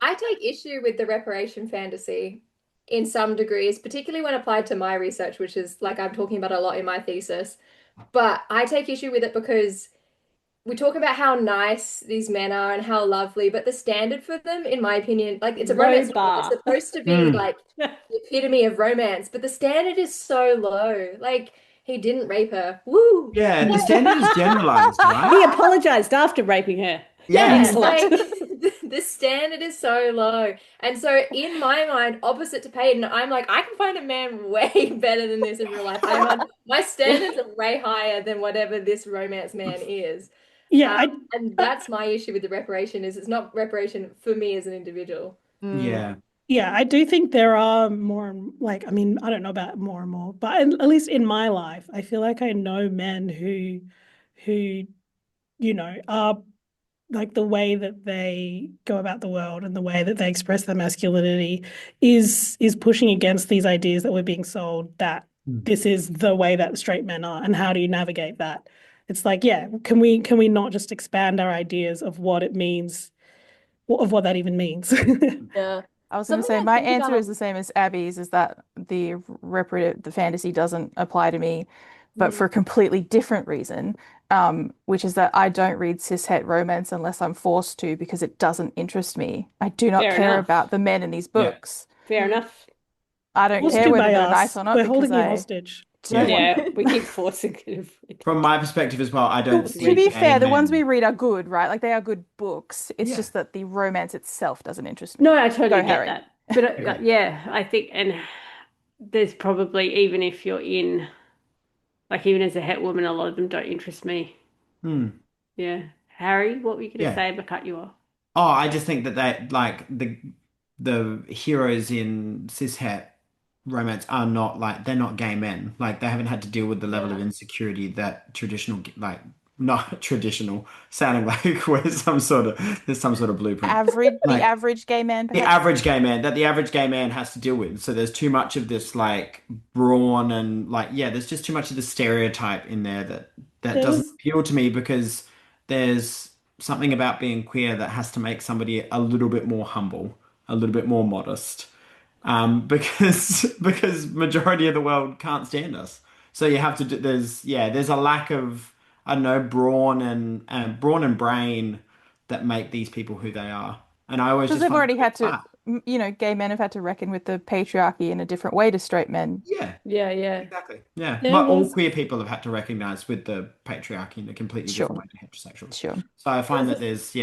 I take issue with the reparation fantasy in some degrees, particularly when applied to my research, which is like I'm talking about a lot in my thesis. But I take issue with it because we talk about how nice these men are and how lovely, but the standard for them, in my opinion, like it's a
Low
romance novel, it's
bar.
supposed to be
Hmm.
like the epitome of romance, but the standard is so low. Like he didn't rape her. Woo!
Yeah, the
Like,
standard is generalized, right?
He apologized after raping her. You
Yeah.
yeah,
slut.
like the standard is so low. And so in my mind, opposite to Peyton, I'm like, I can find a man way better than this in real life. My standards are way higher than whatever this romance man is.
Yeah,
Um,
I
and that's my issue with the reparation is it's not reparation for me as an individual.
Mm,
Yeah.
yeah, I do think there are more like I mean, I don't know about more and more, but at least in my life, I feel like I know men who are like the way that they go about the world and the way that they express their masculinity is pushing against these ideas that we're being sold that
Hmm.
this is the way that straight men are, and how do you navigate that? It's like, yeah, can we not just expand our ideas of what it means, of what that even means?
yeah.
I was gonna
Something
say
I
my
think
answer is
about.
the same as Abby's, is that the fantasy doesn't apply to me, but
Mm,
for a completely different reason. which is that I don't read cishet romance unless I'm forced to because it doesn't interest me. I do not
Fair
care
enough.
about the men in these
Yeah.
books.
Fair enough.
I don't
Forced
care
to
whether
by
they're nice
us.
or not
We're
because
holding you
I
hostage.
don't
Yeah.
want.
Yeah, we keep forcing it.
From my perspective as well, I don't
To
To
see
be
gay
fair, the ones we
men.
read are good, right? Like they are good books. It's
Yeah.
just that the romance itself doesn't interest me.
No, I totally
Go,
get
Harry.
that. But
Agree.
yeah, I think, and there's probably, even if you're in, like, even as a het woman, a lot of them don't interest me.
Hmm.
Yeah. Harry, what were you going to
Yeah.
say? But cut you off.
Oh, I just think that like the heroes in cishet romance are not like they're not gay men. Like they haven't had to deal with the level of
Yeah.
insecurity that traditional like not traditional sounding like where's some sort of there's some sort of blueprint.
The
Like
average gay man,
the
perhaps.
average gay man that the average gay man has to deal with. So there's too much of this like brawn and like yeah, there's just too much of the stereotype in there that
There
doesn't
was
appeal to me because there's something about being queer that has to make somebody a little bit more humble, a little bit more modest. Because majority of the world can't stand us. So you have to do, there's a lack of I don't know brawn and brain that make these people who they are. And I always
Because
just
they've
find it
already
a bit
had to,
flat.
gay men have had to reckon with the patriarchy in a different way to straight men.
Yeah,
Yeah, yeah.
exactly. Yeah.
there
But all
was
queer people have had to recognize with the patriarchy in a completely different
Sure,
way to heterosexuals.
sure.
So I
There
find
was
that
this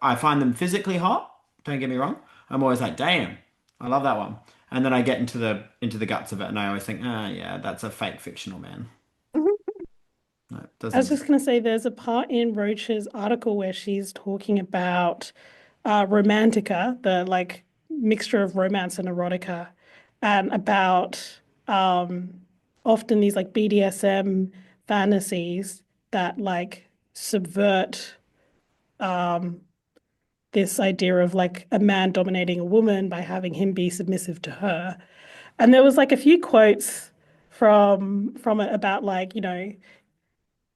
I find them physically hot, don't get me wrong. I'm always like, damn, I love that one. And then I get into the guts of it and I always think, ah yeah, that's a fake fictional man. No, it
I
doesn't
was just
exist.
going to say there's a part in Roach's article where she's talking about romantica, the like mixture of romance and erotica, and about often these like BDSM fantasies that like subvert this idea of like a man dominating a woman by having him be submissive to her. And there was like a few quotes from it about like,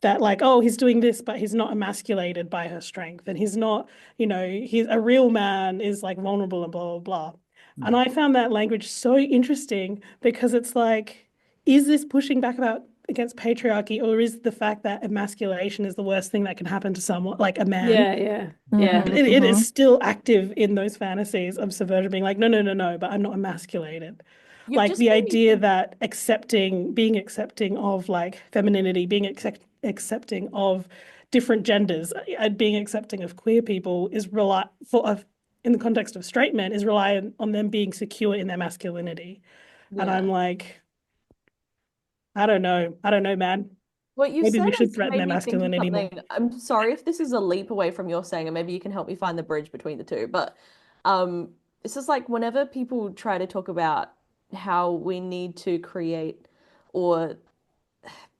that like, oh, he's doing this, but he's not emasculated by her strength. And he's not, he's a real man is like vulnerable and blah, blah, blah. And I found that language so interesting because it's like, is this pushing back against patriarchy, or is the fact that emasculation is the worst thing that can happen to someone like a man?
Yeah, yeah, yeah.
It is still active in those fantasies of subversion being like, no, no, no, no, but I'm not emasculated.
You've
Like
just
the
made me
idea
think.
that being accepting of like femininity, being accepting of different genders, and being accepting of queer people is in the context of straight men is reliant on them being secure in their masculinity. And I'm
Yeah.
like, I don't know, man.
What you
Maybe
said
we should
has
threaten
made
their
me think of
masculinity more.
something. I'm sorry if this is a leap away from your saying, and maybe you can help me find the bridge between the two. But this is like whenever people try to talk about how we need to create or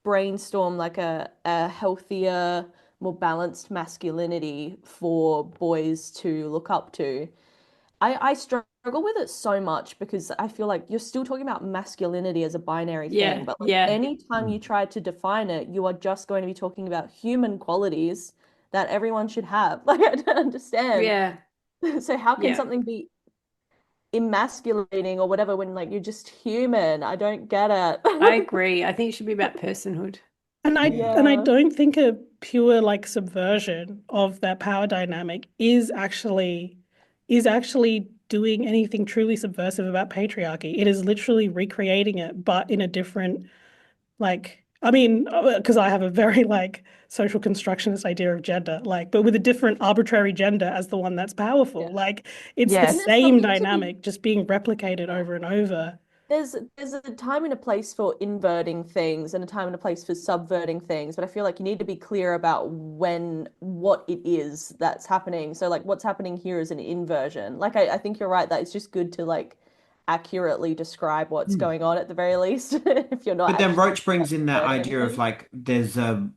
brainstorm like a healthier, more balanced masculinity for boys to look up to. I struggle with it so much because I feel like you're still talking about masculinity as a binary thing,
Yeah,
but like
yeah.
anytime you try to define it, you are just going to be talking about human qualities that everyone should have. Like I don't understand.
Yeah,
So how can
yeah.
something be emasculating or whatever when like you're just human? I don't get
I
it.
agree. I think it should be about personhood.
And I
Yeah.
and I
Yeah.
don't think a pure like subversion of that power dynamic is actually doing anything truly subversive about patriarchy. It is literally recreating it, but in a different like I mean, because I have a very like social constructionist idea of gender, like, but with a different arbitrary gender as the one that's powerful.
Yeah.
Like it's the
And
Yes.
there's
same
something to be
dynamic just being replicated over and over.
there's a time and a place for inverting things and a time and a place for subverting things, but I feel like you need to be clear about what it is that's happening. So like what's happening here is an inversion. Like I think you're right that it's just good to like accurately describe what's
Hmm.
going on at the very least if you're not
But then
actually
Roach brings in that
subverting
idea of
anything.
like there's a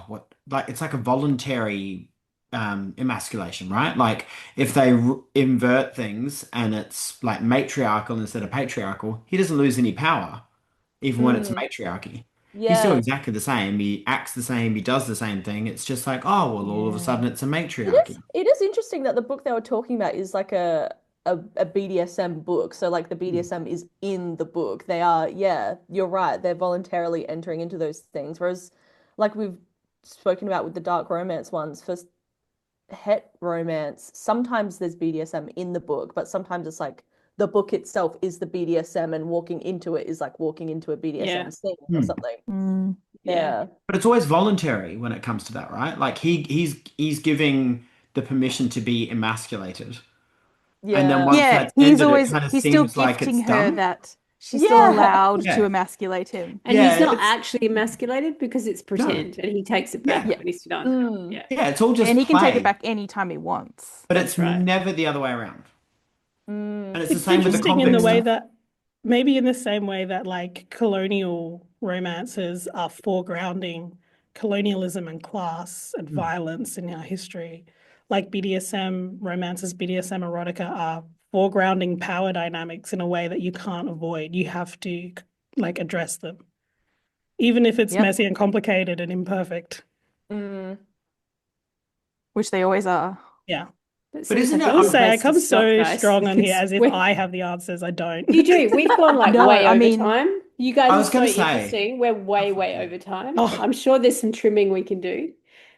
what like it's like a voluntary emasculation, right? Like if they invert things and it's like matriarchal instead of patriarchal, he doesn't lose any power even when it's
Mm,
matriarchy. He's still
yeah.
exactly the same. He acts the same, he does the same thing. It's just like, oh well, all of a
Yeah.
sudden it's a
It is
matriarchy.
it is interesting that the book they were talking about is like a BDSM book. So like the
Hmm.
BDSM is in the book. They are, yeah, you're right. They're voluntarily entering into those things. Whereas like we've spoken about with the dark romance ones, for het romance, sometimes there's BDSM in the book, but sometimes it's like the book itself is the BDSM and walking into it is like walking into a BDSM scene or something.
Mm.
Yeah.
But it's always voluntary when it comes to that, right? Like he's giving the permission to be emasculated. And then
Yeah.
once
Yeah,
that's
he's
ended, it
always
kind of
he's still
seems like
gifting
it's
her
done.
that she's still allowed to
Yeah.
emasculate him.
And he's
Yeah,
not
it's
actually emasculated because it's pretend, and he takes it back
Yeah.
when he's done.
Mm.
Yeah,
yeah, it's all just
And he can take it
play,
back anytime he wants.
but
that's
it's
right.
never the other way around. And it's the
It's
same with the
interesting in the
convict
way
stuff.
that maybe in the same way that like colonial romances are foregrounding colonialism and class and violence in our history, like BDSM romances, BDSM erotica are foregrounding power dynamics in a way that you can't avoid. You have to like address them, even if it's
Yep.
messy and complicated and imperfect.
Mm.
Which they always are.
Yeah.
But isn't
I
it
will
odd-
say I
place to
come
stop,
so
guys,
strong on here
because
as if
we-
I have the answers. I don't.
You do. We've gone like
No,
way
I
over
mean-
time. You guys
I
are
was
so
gonna say-
interesting. We're way over time.
Oh.
I'm sure there's some trimming we can do,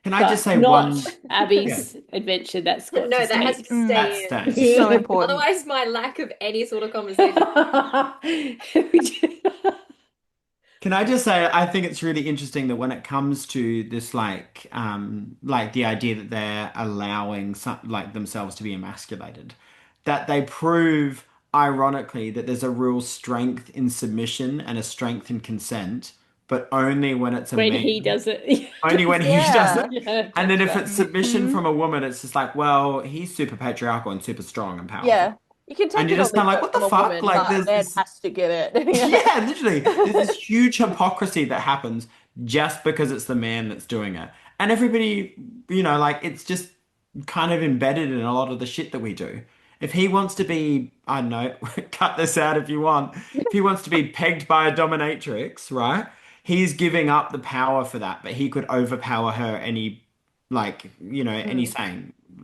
Can I
but
just say
not
one?
Abby's adventure. That's got
No,
to
that has
stay.
to stay
That
in.
stays.
So important.
Otherwise, my lack of any sort of conversation.
Can I just say, I think it's really interesting that when it comes to this, like the idea that they're allowing like themselves to be emasculated, that they prove, ironically, that there's a real strength in submission and a strength in consent, but only when it's a
When
man.
he does it.
Only when he does it.
Yeah,
And then
that's
if
right.
it's submission
Mhm.
from a woman, it's just like, well, he's super patriarchal and super strong and powerful.
Yeah. You can take
And you're
it
just
on
kinda
the
like, what the
from a
fuck?
woman,
Like,
but
there's
a man
this-
has to get it.
Yeah, literally. There's this huge hypocrisy that happens just because it's the man that's doing it. And everybody, like it's just kind of embedded in a lot of the shit that we do. If he wants to be, I don't know, cut this out if you want. If he wants to be pegged by a dominatrix, right? He's giving up the power for that, but he could overpower her any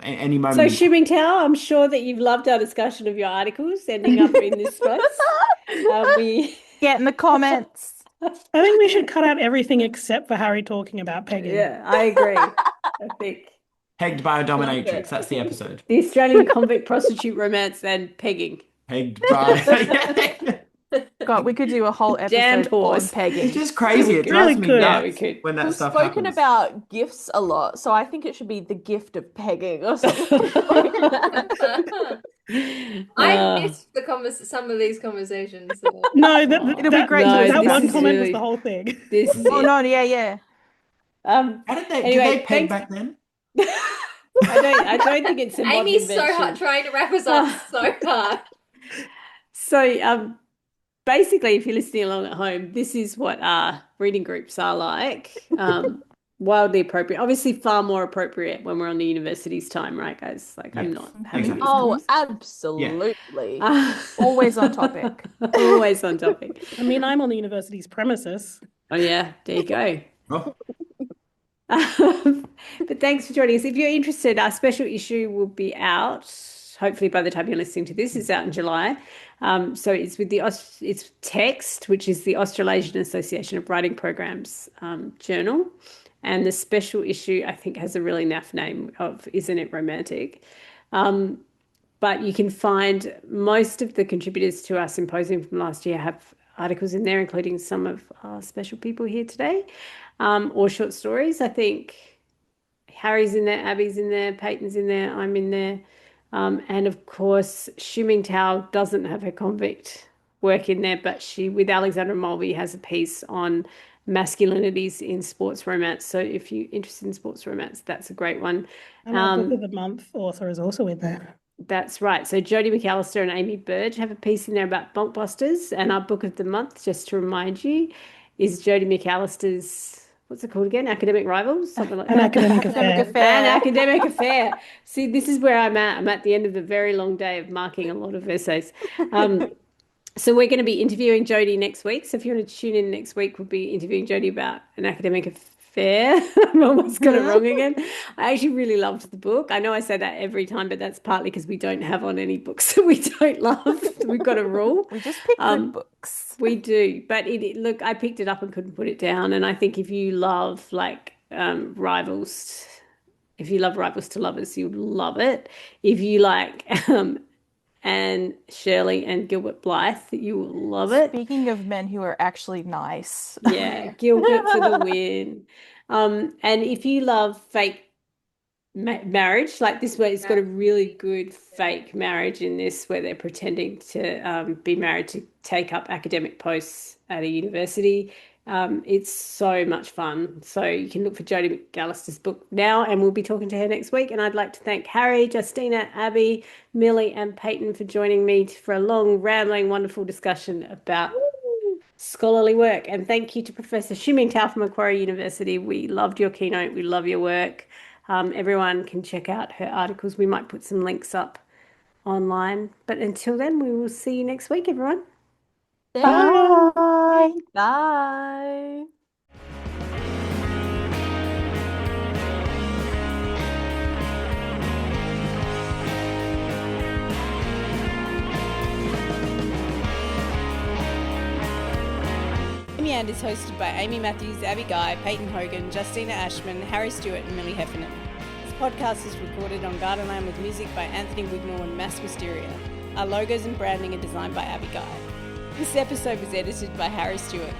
any moment.
So, Hsu-Ming Teo, I'm sure that you've loved our discussion of your articles ending up in this space.
Get in the comments.
I think we should cut out everything except for Harry talking about pegging.
Yeah, I agree. I think
Pegged by a dominatrix. That's the episode.
the Australian Convict Prostitute Romance and pegging.
Pegged by.
God, we could do a whole
Damned
episode on
horse.
pegging.
It's just crazy. It
Really
drives me
could.
Yeah, we
nuts
could.
when that
We've
stuff
spoken
happens.
about gifts a lot, so I think it should be the gift of pegging or something.
I missed some of these conversations. So.
No,
It'll be great to
No,
that
listen
one
this is
comment was
really-
the whole thing.
This is
Oh
it.
no, yeah.
How did they
Anyway,
peg
thanks.
back then?
I don't think it's a modern
Amy's so
invention.
hard trying to wrap us up so hard.
So, basically, if you're listening along at home, this is what our reading groups are like. Wildly appropriate. Obviously, far more appropriate when we're on the university's time, right, guys? Like, I'm
Yes,
not having
exactly.
this.
Oh, absolutely.
Always on topic.
Always on topic.
I mean, I'm on the university's premises.
Oh, yeah, there you go.
Oh,
But thanks for joining us. If you're interested, our special issue will be out. Hopefully, by the time you're listening to this, it's out in July. So it's with it's Text, which is the Australasian Association of Writing Programs journal, and the special issue I think has a really naff name of "Isn't It Romantic?" But you can find most of the contributors to our symposium from last year have articles in there, including some of our special people here today, or short stories. I think Harry's in there, Abby's in there, Peyton's in there, I'm in there. And of course, Hsu-Ming Teo doesn't have her convict work in there, but she, with Alexandra Mulvey, has a piece on masculinities in sports romance. So if you're interested in sports romance, that's a great one.
And our Book of the Month author is also in there.
That's right. So Jodi McAlister and Amy Burge have a piece in there about bonkbusters. And our Book of the Month, just to remind you, is Jodi McAlister's, what's it called again? Academic Rivals? Something like
An
that.
academic affair.
An academic affair. See, this is where I'm at. I'm at the end of a very long day of marking a lot of essays. So we're going to be interviewing Jodi next week. So if you want to tune in next week, we'll be interviewing Jodi about an academic affair. fair. I almost got it wrong again. I actually really loved the book. I know I say that every time, but that's partly because we don't have on any books that we don't love. We've got a rule.
We just pick good books.
We do, but look, I picked it up and couldn't put it down. And I think if you love Rivals, if you love Rivals to Lovers, you'll love it. If you like Anne Shirley and Gilbert Blythe, you will love it.
Speaking of men who are actually nice.
Yeah, Gilbert for the win. And if you love fake marriage, like this way, it's got a really good fake marriage in this where they're pretending to be married to take up academic posts at a university. It's so much fun. So you can look for Jodi McAlister's book now, and we'll be talking to her next week. And I'd like to thank Harry, Justina, Abby, Millie, and Peyton for joining me for a long, rambling, wonderful discussion about scholarly work. And thank you to Professor Hsu-Ming Teo from Macquarie University. We loved your keynote. We love your work. Everyone can check out her articles. We might put some links up online. But until then, we will see you next week, everyone.
Bye.
Bye.
And is hosted by Amy Matthews, Abby Guy, Peyton Hogan, Justina Ashman, Harry Stewart, and Millie Heffernan. This podcast is recorded on Gardenland with music by Anthony Wignall and Mass Wisteria. Our logos and branding are designed by Abby Guy. This episode was edited by Harry Stewart.